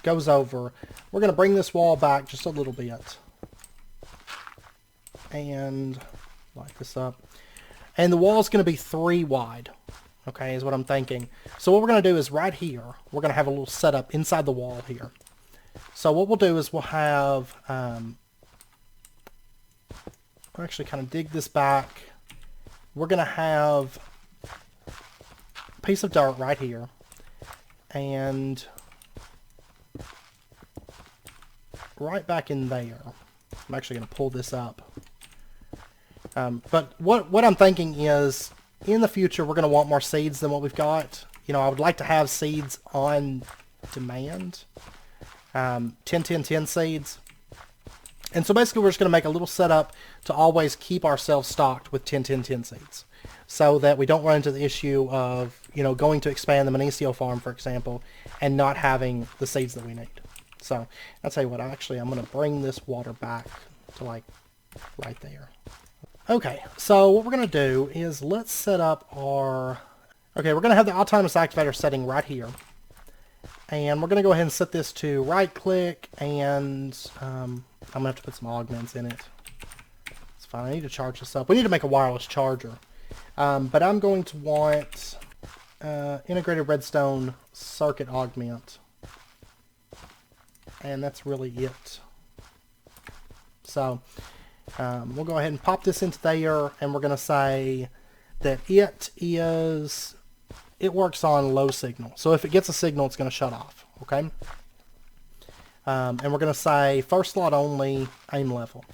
goes over. We're going to bring this wall back just a little bit. And light this up. And the wall is going to be 3 wide. Okay, is what I'm thinking. So what we're going to do is right here, we're going to have a little setup inside the wall here. So what we'll do is we'll have, we'll actually kind of dig this back. We're going to have a piece of dirt right here. And right back in there. I'm actually going to pull this up. But what I'm thinking is, in the future, we're going to want more seeds than what we've got. You know, I would like to have seeds on demand. 10-10-10 seeds. And so basically we're just going to make a little setup to always keep ourselves stocked with 10-10-10 seeds. So that we don't run into the issue of, you know, going to expand the minicio farm, for example, and not having the seeds that we need. So, I'll tell you what, I'm going to bring this water back to, like, right there. Okay, so what we're going to do is let's set up our... Okay, we're going to have the autonomous activator setting right here. And we're going to go ahead and set this to right-click, and I'm going to have to put some augments in it. It's fine, I need to charge this up. We need to make a wireless charger. But I'm going to want integrated redstone circuit augment. And that's really it. So we'll go ahead and pop this into there, and we're going to say that it works on low signal. So if it gets a signal, it's going to shut off. Okay. And we're going to say first slot only, aim level.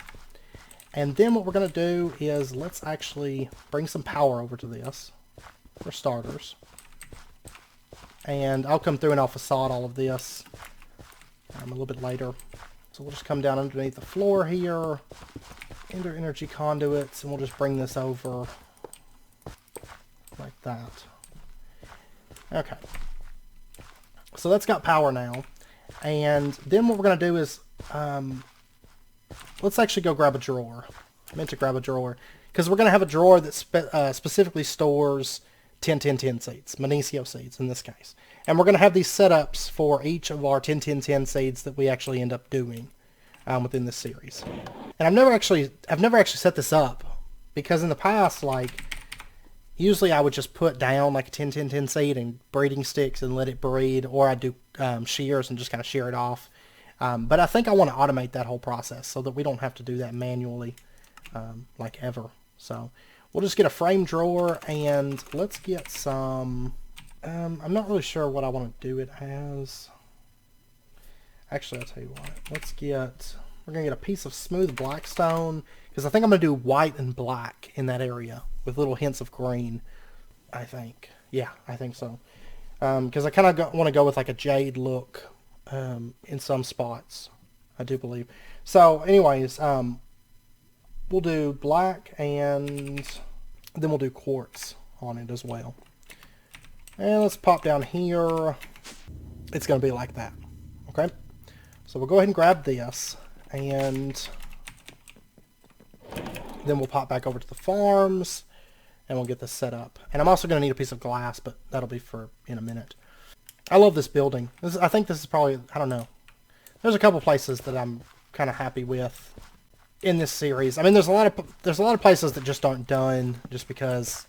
And then what we're going to do is let's actually bring some power over to this for starters. And I'll come through and I'll facade all of this a little bit later. So we'll just come down underneath the floor here, enter energy conduits, and we'll just bring this over like that. Okay. So that's got power now. And then what we're going to do is, let's actually go grab a drawer. I meant to grab a drawer. Because we're going to have a drawer that specifically stores 10-10-10 seeds, minicio seeds in this case. And we're going to have these setups for each of our 10-10-10 seeds that we actually end up doing within this series. And I've never actually set this up, because in the past, like, usually I would just put down like a 10-10-10 seed and breeding sticks and let it breed, or I'd do shears and just kind of shear it off. But I think I want to automate that whole process so that we don't have to do that manually like ever. So we'll just get a frame drawer, and let's get some... I'm not really sure what I want to do it as. Actually, I'll tell you what. We're going to get a piece of smooth blackstone, because I think I'm going to do white and black in that area with little hints of green, I think. Yeah, I think so. because I kind of want to go with like a jade look in some spots, I do believe. So anyways, we'll do black and then we'll do quartz on it as well. And let's pop down here. It's going to be like that. Okay? So we'll go ahead and grab this, and then we'll pop back over to the farms, and we'll get this set up. And I'm also going to need a piece of glass, but that'll be for in a minute. I love this building. I think this is probably, I don't know. There's a couple places that I'm kind of happy with in this series. I mean, there's a lot of places that just aren't done just because,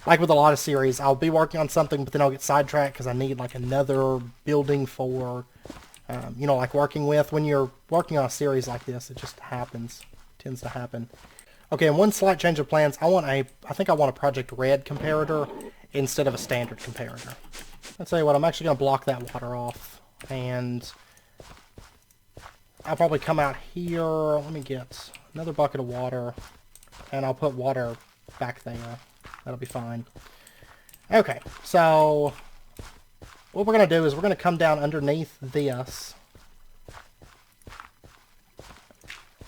like with a lot of series, I'll be working on something, but then I'll get sidetracked because I need like another building for, you know, like working with. When you're working on a series like this, it just happens. It tends to happen. Okay, and one slight change of plans. I think I want a Project Red comparator instead of a standard comparator. I'll tell you what, I'm actually going to block that water off, and I'll probably come out here. Let me get another bucket of water, and I'll put water back there. That'll be fine. Okay, so what we're going to do is we're going to come down underneath this.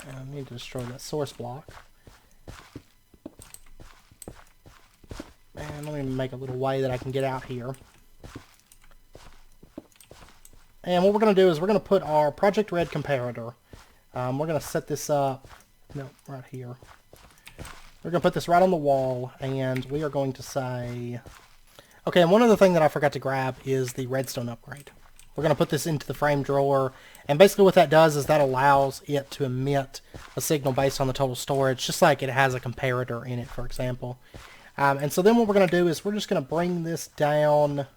And I need to destroy that source block. And let me make a little way that I can get out here. And what we're going to do is we're going to put our Project Red comparator. We're going to set this up, no, right here. We're going to put this right on the wall, and we are going to say... Okay, and one other thing that I forgot to grab is the Redstone Upgrade. We're going to put this into the frame drawer, and basically what that does is that allows it to emit a signal based on the total storage, just like it has a comparator in it, for example. And so then what we're going to do is we're just going to bring this down,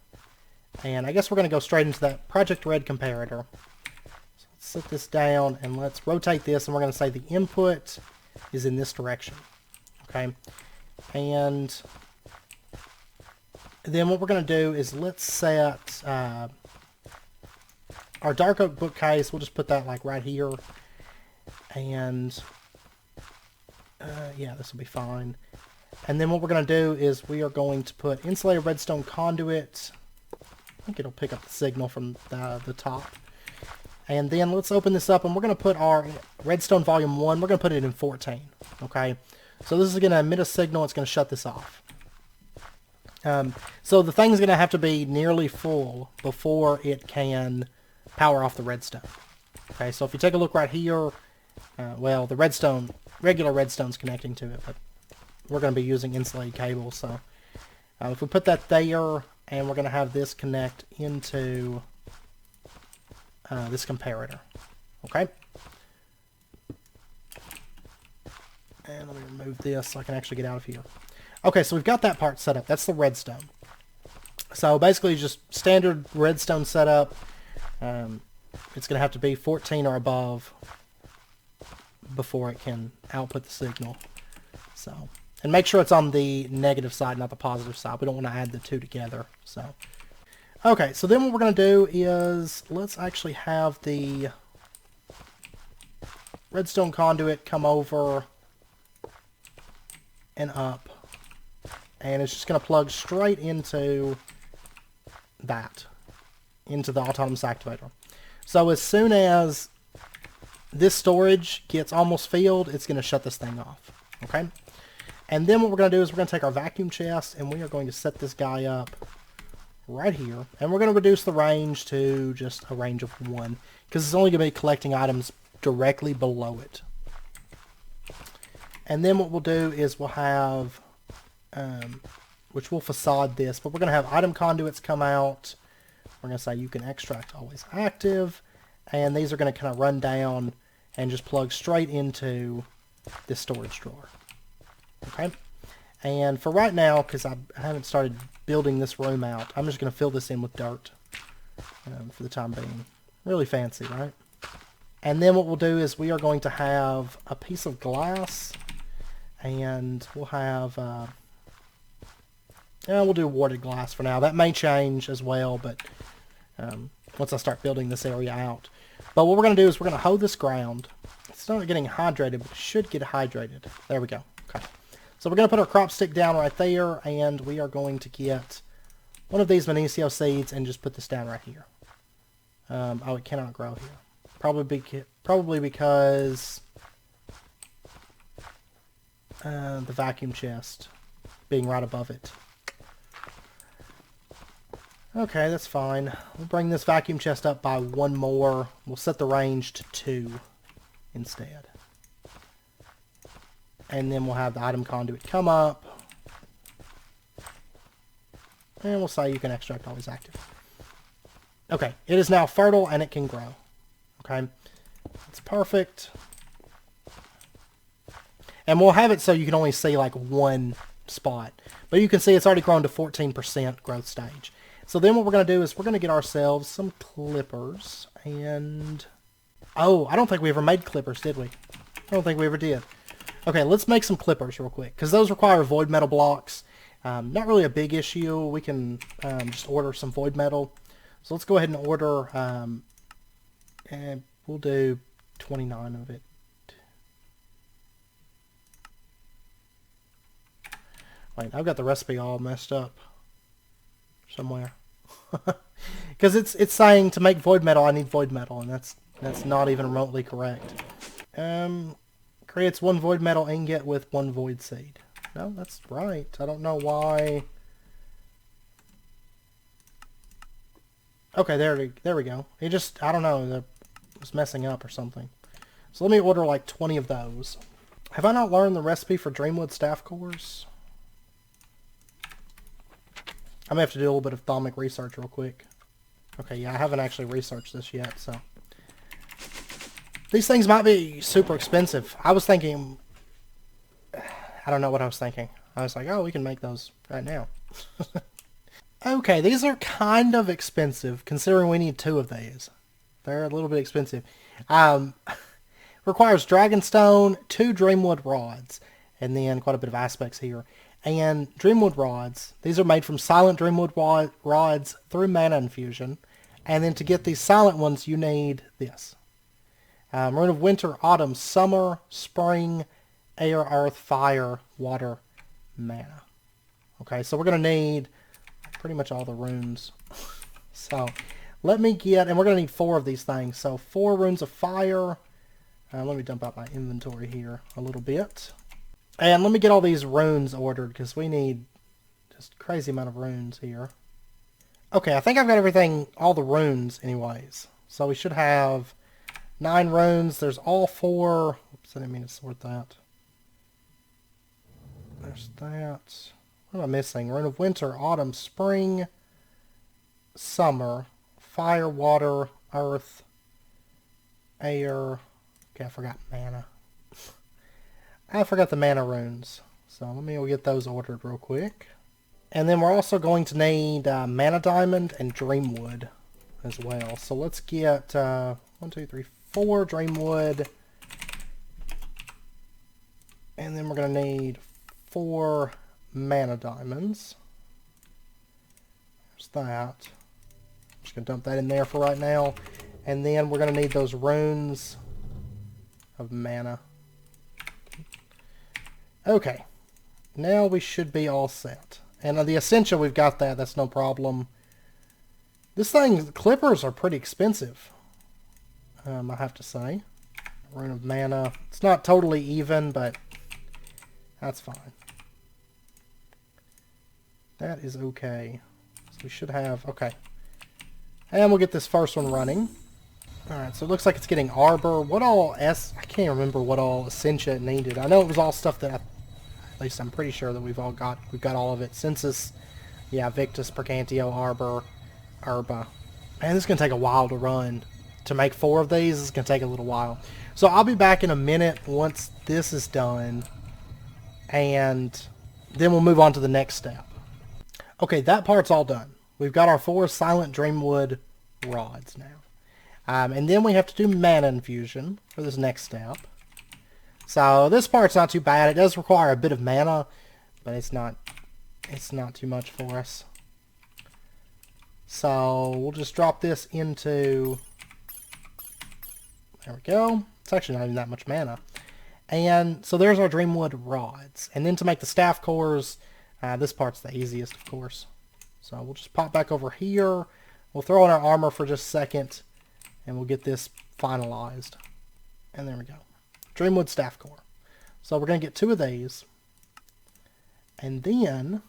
and I guess we're going to go straight into that Project Red comparator. So let's set this down, and let's rotate this, and we're going to say the input is in this direction. Okay, and then what we're going to do is let's set our dark oak bookcase. We'll just put that like right here, and yeah, this will be fine. And then what we're going to do is we are going to put insulated redstone conduit. I think it'll pick up the signal from the top. And then let's open this up, and we're going to put our redstone volume 1. We're going to put it in 14. Okay. So this is going to emit a signal. It's going to shut this off. So the thing's going to have to be nearly full before it can power off the redstone. Okay, so if you take a look right here, well, the redstone, regular redstone's connecting to it, but we're going to be using insulated cables. So if we put that there, and we're going to have this connect into this comparator. Okay. And let me remove this so I can actually get out of here. Okay, so we've got that part set up. That's the redstone. So basically just standard redstone setup. It's going to have to be 14 or above before it can output the signal. So, and make sure it's on the negative side, not the positive side. We don't want to add the two together. So, okay, so then what we're going to do is let's actually have the redstone conduit come over and up, and it's just going to plug straight into that, into the autonomous activator. So as soon as this storage gets almost filled, it's going to shut this thing off. Okay, and then what we're going to do is we're going to take our vacuum chest, and we are going to set this guy up right here, and we're going to reduce the range to just a range of 1, because it's only going to be collecting items directly below it. And then what we'll do is we'll have, which we'll facade this, but we're going to have item conduits come out. We're going to say you can extract always active, and these are going to kind of run down and just plug straight into this storage drawer. Okay? And for right now, because I haven't started building this room out, I'm just going to fill this in with dirt for the time being. Really fancy, right? And then what we'll do is we are going to have a piece of glass, and we'll have, we'll do warded glass for now. That may change as well, but once I start building this area out. But what we're going to do is we're going to hoe this ground. It's not getting hydrated, but it should get hydrated. There we go. Okay. So we're going to put our crop stick down right there, and we are going to get one of these minicio seeds and just put this down right here. Oh, it cannot grow here. Probably because the vacuum chest being right above it. Okay, that's fine. We'll bring this vacuum chest up by one more. We'll set the range to 2 instead. And then we'll have the item conduit come up. And we'll say you can extract always active. Okay, it is now fertile and it can grow. Okay, it's perfect. And we'll have it so you can only see like one spot. But you can see it's already grown to 14% growth stage. So then what we're going to do is we're going to get ourselves some clippers. And... oh, I don't think we ever made clippers, did we? I don't think we ever did. Okay, let's make some clippers real quick. Because those require void metal blocks. Not really a big issue. We can just order some void metal. So let's go ahead and order... and we'll do 29 of it. Wait, I've got the recipe all messed up somewhere. Because it's saying to make void metal, I need void metal, and that's not even remotely correct. Creates 1 void metal ingot with 1 void seed. No, that's right. I don't know why. Okay, there we go. It just, I don't know, it was messing up or something. So let me order like 20 of those. Have I not learned the recipe for Dreamwood staff cores? I'm going to have to do a little bit of thaumic research real quick. Okay, yeah, I haven't actually researched this yet, so. These things might be super expensive. I was thinking... I don't know what I was thinking. I was like, oh, we can make those right now. Okay, these are kind of expensive, considering we need 2 of these. They're a little bit expensive. Requires dragonstone, 2 dreamwood rods, and then quite a bit of aspects here. And dreamwood rods, these are made from silent dreamwood rods through mana infusion. And then to get these silent ones, you need this. Rune of winter, autumn, summer, spring, air, earth, fire, water, mana. Okay, so we're going to need pretty much all the runes. So let me get, and we're going to need 4 of these things. So 4 runes of fire. Let me dump out my inventory here a little bit. And let me get all these runes ordered, because we need just a crazy amount of runes here. Okay, I think I've got everything, all the runes anyways. So we should have 9 runes. There's all 4. Oops, I didn't mean to sort that. There's that. What am I missing? Rune of winter, autumn, spring, summer, fire, water, earth, air. Okay, I forgot mana. I forgot the mana runes. So let me go get those ordered real quick. And then we're also going to need mana diamond and dreamwood as well. So let's get 1, 2, 3, 4 dreamwood. And then we're going to need 4 mana diamonds. There's that. I'm just going to dump that in there for right now. And then we're going to need those runes of mana. Okay. Now we should be all set. And the essential, we've got that. That's no problem. This thing, the clippers are pretty expensive. I have to say. Rune of mana. It's not totally even, but that's fine. That is okay. So we should have... okay. And we'll get this first one running. Alright, so it looks like it's getting arbor. What all I can't remember what all essentia it needed. I know it was all stuff that at least I'm pretty sure that we've got all of it. Census, yeah, Victus, Percantio, Arbor, Herba. Man, this is going to take a while to run. To make 4 of these, it's going to take a little while. So I'll be back in a minute once this is done. And then we'll move on to the next step. Okay, that part's all done. We've got our 4 silent dreamwood rods now. And then we have to do mana infusion for this next step. So this part's not too bad. It does require a bit of mana, but it's not too much for us. So we'll just drop this into... there we go. It's actually not even that much mana. And so there's our Dreamwood rods. And then to make the staff cores, this part's the easiest, of course. So we'll just pop back over here. We'll throw in our armor for just a second, and we'll get this finalized. And there we go. Dreamwood Staff Core. So we're going to get 2 of these. And then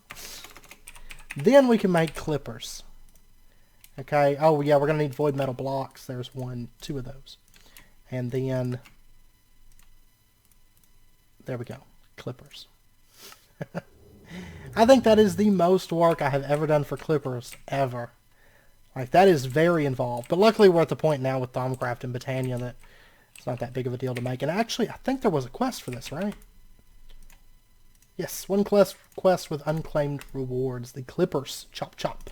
we can make clippers. Okay. Oh, yeah, we're going to need void metal blocks. There's 1, 2 of those. And then, there we go. Clippers. I think that is the most work I have ever done for clippers, ever. Like, that is very involved. But luckily, we're at the point now with Thaumcraft and Botania that it's not that big of a deal to make. And actually, I think there was a quest for this, right? Yes, 1 quest with unclaimed rewards. The Clippers. Chop, chop.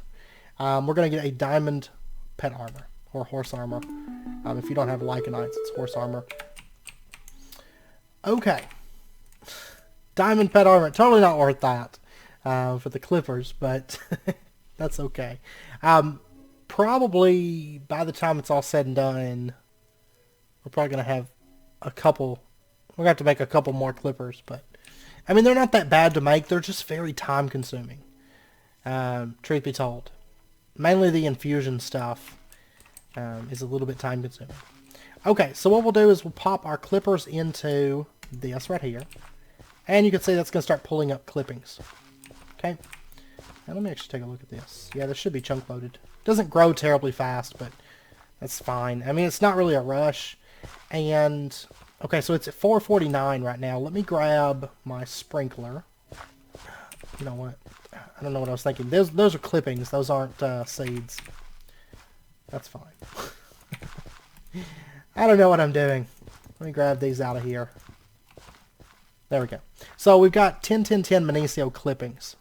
We're going to get a diamond pet armor. Or horse armor. If you don't have Lycanites, it's horse armor. Okay. Diamond pet armor. Totally not worth that for the Clippers, but that's okay. Probably by the time it's all said and done, we're probably going to have a couple. We're going to have to make a couple more Clippers, but I mean, they're not that bad to make. They're just very time consuming. Truth be told. Mainly the infusion stuff is a little bit time consuming. Okay, so what we'll do is we'll pop our clippers into this right here. And you can see that's going to start pulling up clippings. Okay. Now let me actually take a look at this. Yeah, this should be chunk loaded. Doesn't grow terribly fast, but that's fine. I mean, it's not really a rush. And, okay, so it's at 449 right now. Let me grab my sprinkler. You know what? I don't know what I was thinking. Those are clippings. Those aren't seeds. That's fine. I don't know what I'm doing. Let me grab these out of here. There we go. So we've got 10, 10, 10 minicio clippings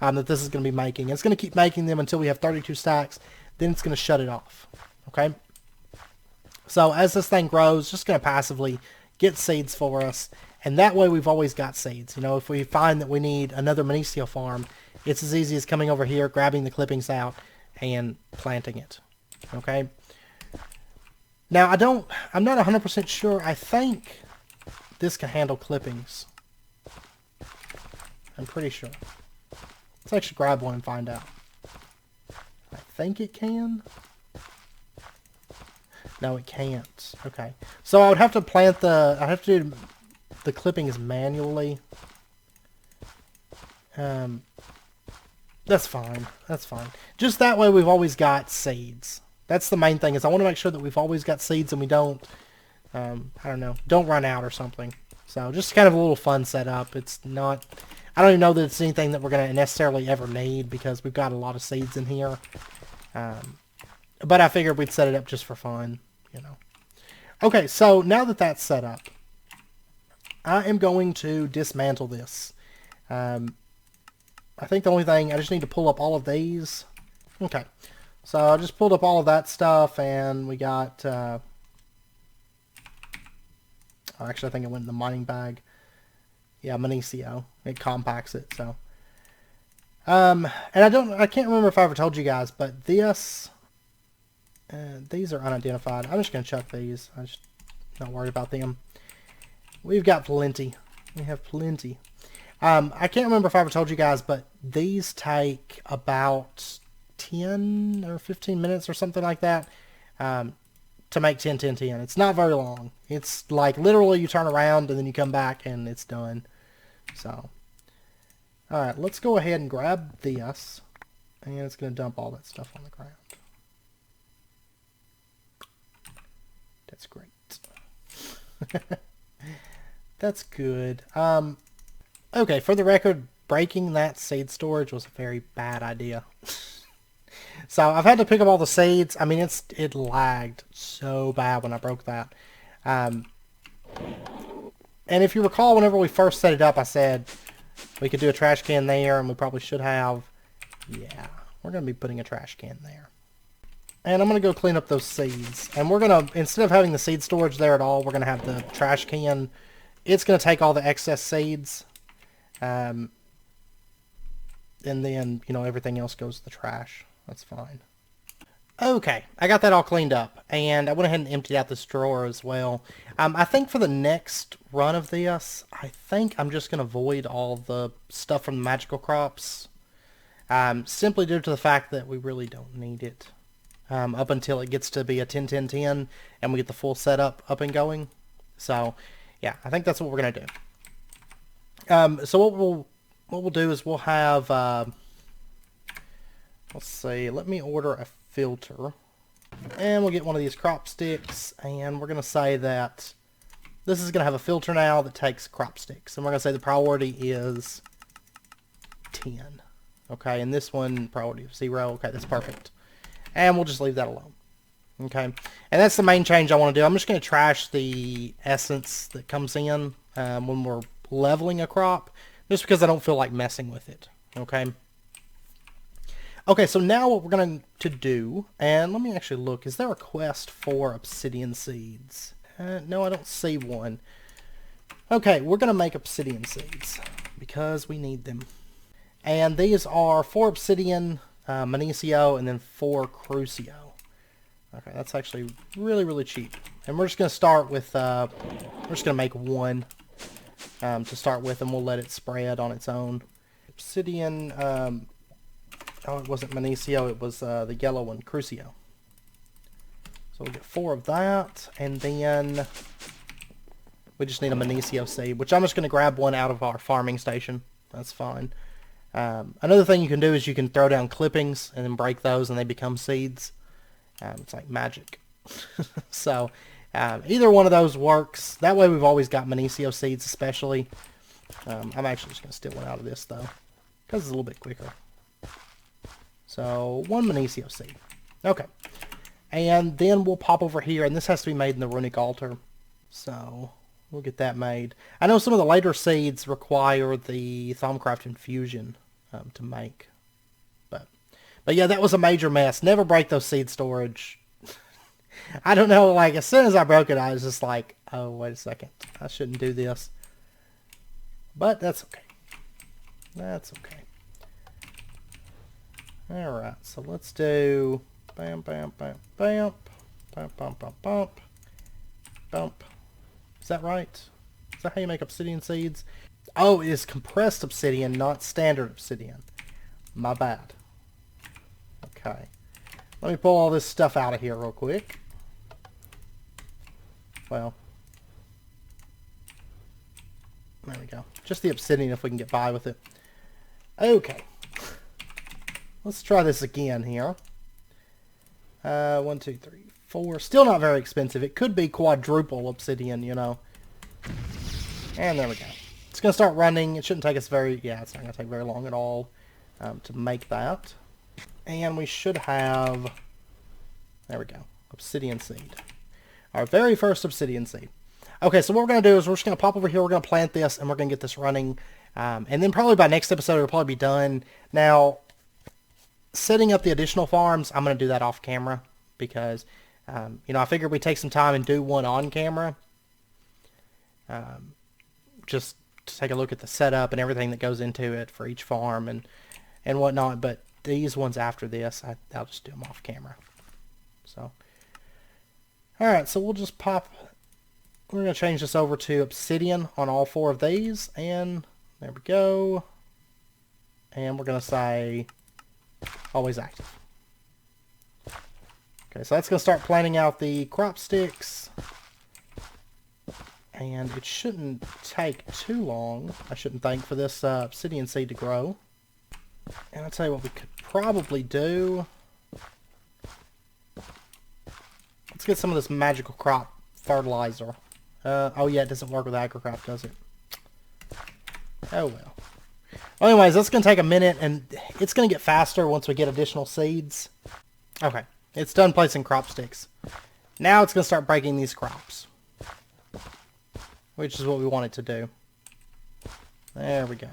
that this is going to be making. It's going to keep making them until we have 32 stacks. Then it's going to shut it off. Okay? So as this thing grows, it's just going to passively get seeds for us. And that way we've always got seeds. You know, if we find that we need another minicio farm, it's as easy as coming over here, grabbing the clippings out, and planting it. Okay? Now, I'm not 100% sure. I think this can handle clippings. I'm pretty sure. Let's actually grab one and find out. I think it can. No, it can't. Okay. So I would have to plant I'd have to do the clippings manually. That's fine. That's fine. Just that way we've always got seeds. That's the main thing, is I want to make sure that we've always got seeds and we don't, I don't know, don't run out or something. So just kind of a little fun setup. It's not, I don't even know that it's anything that we're going to necessarily ever need because we've got a lot of seeds in here. But I figured we'd set it up just for fun, you know. Okay, so now that that's set up, I am going to dismantle this. I think the only thing, I just need to pull up all of these. Okay. So I just pulled up all of that stuff, and we got, actually I think it went in the mining bag. Yeah, minicio. It compacts it, so. And I can't remember if I ever told you guys, but these are unidentified. I'm just going to chuck these. I'm just not worried about them. We've got plenty. We have plenty. I can't remember if I ever told you guys, but these take about 10 or 15 minutes or something like that to make 10, 10, 10. It's not very long. It's like literally you turn around and then you come back and it's done. So, alright, let's go ahead and grab this, and it's going to dump all that stuff on the ground. That's great. That's good. Okay, for the record, breaking that seed storage was a very bad idea. So I've had to pick up all the seeds. I mean, it lagged so bad when I broke that. And if you recall, whenever we first set it up, I said we could do a trash can there, and we probably should have. Yeah, we're going to be putting a trash can there. And I'm going to go clean up those seeds. And we're going to, instead of having the seed storage there at all, we're going to have the trash can. It's going to take all the excess seeds. And then, you know, everything else goes to the trash. That's fine. Okay, I got that all cleaned up, and I went ahead and emptied out this drawer as well. I think for the next run of this, I think I'm just going to void all the stuff from the magical crops. simply due to the fact that we really don't need it up until it gets to be a 10-10-10 and we get the full setup up and going. So, yeah, I think that's what we're going to do. So what we'll do is we'll have, let's see, let me order a filter. And we'll get one of these crop sticks, and we're going to say that this is going to have a filter now that takes crop sticks. And we're going to say the priority is 10. Okay, and this one, priority of 0. Okay, that's perfect. And we'll just leave that alone. Okay, and that's the main change I want to do. I'm just going to trash the essence that comes in when we're leveling a crop, just because I don't feel like messing with it. Okay. Okay, so now what we're going to do, and let me actually look, is there a quest for Obsidian Seeds? No, I don't see one. Okay, we're going to make Obsidian Seeds, because we need them. And these are 4 Obsidian, Minicio, and then 4 Crucio. Okay, that's actually really, really cheap. And we're just going to start with, we're just going to make 1 to start with, and we'll let it spread on its own. Obsidian, oh, it wasn't Minicio, it was the yellow one, Crucio. So we'll get 4 of that, and then we just need a Minicio seed, which I'm just going to grab one out of our farming station. That's fine. Another thing you can do is you can throw down clippings and then break those and they become seeds. It's like magic. So either one of those works. That way we've always got Minicio seeds especially. I'm actually just going to steal one out of this though, because it's a little bit quicker. So 1 Minicio seed. Okay. And then we'll pop over here, and this has to be made in the runic altar. So we'll get that made. I know some of the later seeds require the Thaumcraft infusion to make. But yeah, that was a major mess. Never break those seed storage. I don't know, like as soon as I broke it, I was just like, oh, wait a second. I shouldn't do this. But that's okay. That's okay. Alright, so let's do bam, bam, bam, bam, bam, bam, bam, bump, bump. Is that right? Is that how you make obsidian seeds? Oh, it is compressed obsidian, not standard obsidian. My bad. Okay. Let me pull all this stuff out of here real quick. Well. There we go. Just the obsidian if we can get by with it. Okay. Let's try this again here. 1, 2, 3, 4. Still not very expensive. It could be quadruple obsidian, you know. And there we go. It's going to start running. It shouldn't take us very... Yeah, it's not going to take very long at all to make that. And we should have... There we go. Obsidian seed. Our very first obsidian seed. Okay, so what we're going to do is we're just going to pop over here. We're going to plant this, and we're going to get this running. And then probably by next episode, it'll probably be done. Now... setting up the additional farms, I'm going to do that off camera because, you know, I figured we'd take some time and do one on camera. Just to take a look at the setup and everything that goes into it for each farm and whatnot. But these ones after this, I'll just do them off camera. So, alright, so we'll just pop, we're going to change this over to obsidian on all 4 of these. And there we go. And we're going to say... always active. Okay, so that's going to start planting out the crop sticks. And it shouldn't take too long, I shouldn't think, for this obsidian seed to grow. And I'll tell you what we could probably do. Let's get some of this magical crop fertilizer. Oh yeah, it doesn't work with agricraft, does it? Oh well. Well, anyways, that's going to take a minute, and it's going to get faster once we get additional seeds. Okay, it's done placing crop sticks. Now it's going to start breaking these crops, which is what we want it to do. There we go.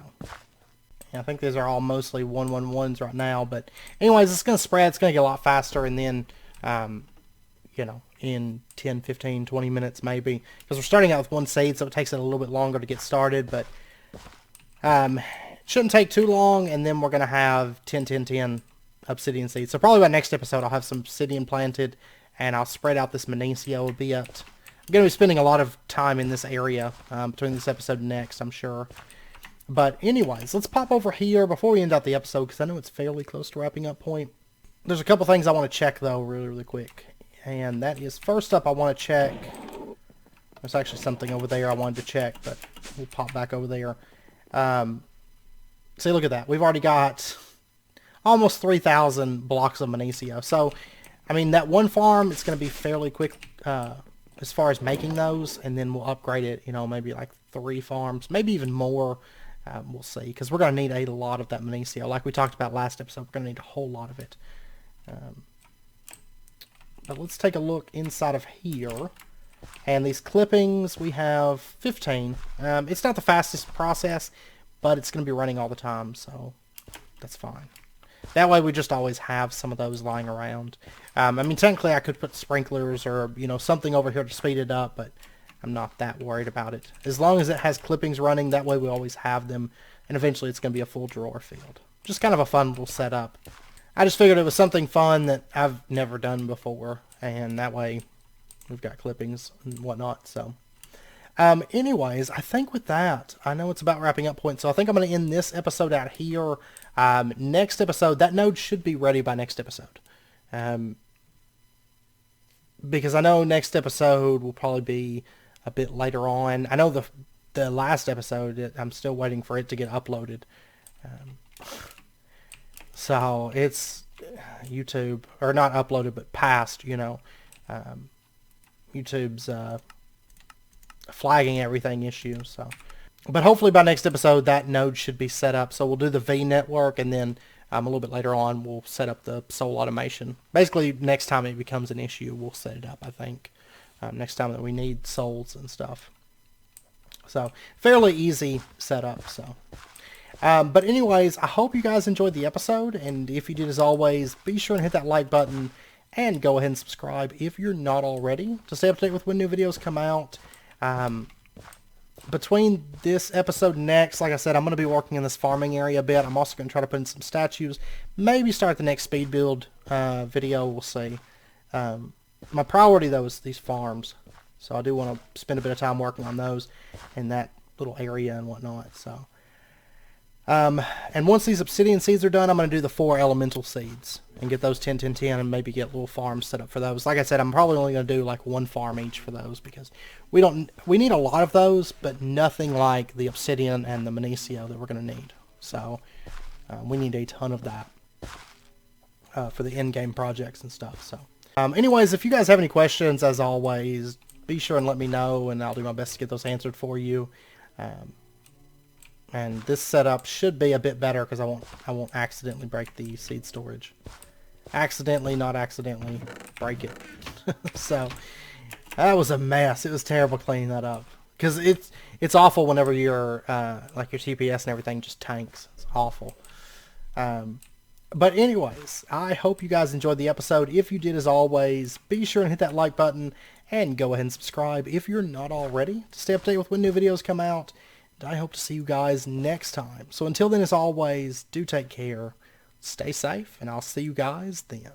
Yeah, I think these are all mostly 1-1-1s right now, but anyways, it's going to spread. It's going to get a lot faster, and then, you know, in 10, 15, 20 minutes maybe, because we're starting out with 1 seed, so it takes it a little bit longer to get started, but shouldn't take too long, and then we're going to have 10-10-10 obsidian seeds. So probably by next episode I'll have some obsidian planted, and I'll spread out this minicio a bit. I'm going to be spending a lot of time in this area between this episode and next, I'm sure. But anyways, let's pop over here before we end out the episode, because I know it's fairly close to wrapping up point. There's a couple things I want to check, though, really quick. And that is, first up, I want to check... There's actually something over there I wanted to check, but we'll pop back over there. See, look at that. We've already got almost 3,000 blocks of minicio. So, I mean, that one farm, it's going to be fairly quick as far as making those, and then we'll upgrade it, you know, maybe like 3 farms, maybe even more. We'll see, because we're going to need a lot of that minicio. Like we talked about last episode, we're going to need a whole lot of it. But let's take a look inside of here. And these clippings, we have 15. It's not the fastest process, but it's going to be running all the time, so that's fine. That way we just always have some of those lying around. I mean, technically I could put sprinklers or, you know, something over here to speed it up, but I'm not that worried about it. As long as it has clippings running, that way we always have them, and eventually it's going to be a full drawer field. Just kind of a fun little setup. I just figured it was something fun that I've never done before, and that way we've got clippings and whatnot. So, anyways, I think with that, I know it's about wrapping up point, so I think I'm going to end this episode out here. Next episode, that node should be ready by next episode. Because I know next episode will probably be a bit later on. I know the last episode, I'm still waiting for it to get uploaded. So it's YouTube, or not uploaded, but passed, you know. YouTube's flagging everything issue. So, but hopefully by next episode that node should be set up. So we'll do the V network, and then a little bit later on we'll set up the soul automation. Basically, next time it becomes an issue, we'll set it up. I think next time that we need souls and stuff. So fairly easy setup. So. But anyways, I hope you guys enjoyed the episode, and if you did, as always, be sure and hit that like button, and go ahead and subscribe if you're not already, to stay up to date with when new videos come out. Between this episode and next, like I said, I'm going to be working in this farming area a bit. I'm also going to try to put in some statues, maybe start the next speed build video, we'll see. My priority, though, is these farms, so I do want to spend a bit of time working on those in that little area and whatnot, so... and once these Obsidian Seeds are done, I'm going to do the 4 elemental seeds and get those 10, 10, 10, and maybe get little farms set up for those. Like I said, I'm probably only going to do like 1 farm each for those, because we need a lot of those, but nothing like the Obsidian and the minicio that we're going to need. So we need a ton of that for the Endgame projects and stuff. So anyways, if you guys have any questions, as always, be sure and let me know, and I'll do my best to get those answered for you. And this setup should be a bit better, because I won't accidentally break the seed storage. Accidentally, not accidentally, break it. So that was a mess. It was terrible cleaning that up, because it's awful whenever your like your TPS and everything just tanks. It's awful. But anyways, I hope you guys enjoyed the episode. If you did, as always, be sure and hit that like button, and go ahead and subscribe if you're not already, to stay up to date with when new videos come out. I hope to see you guys next time. So until then, as always, do take care, stay safe, and I'll see you guys then.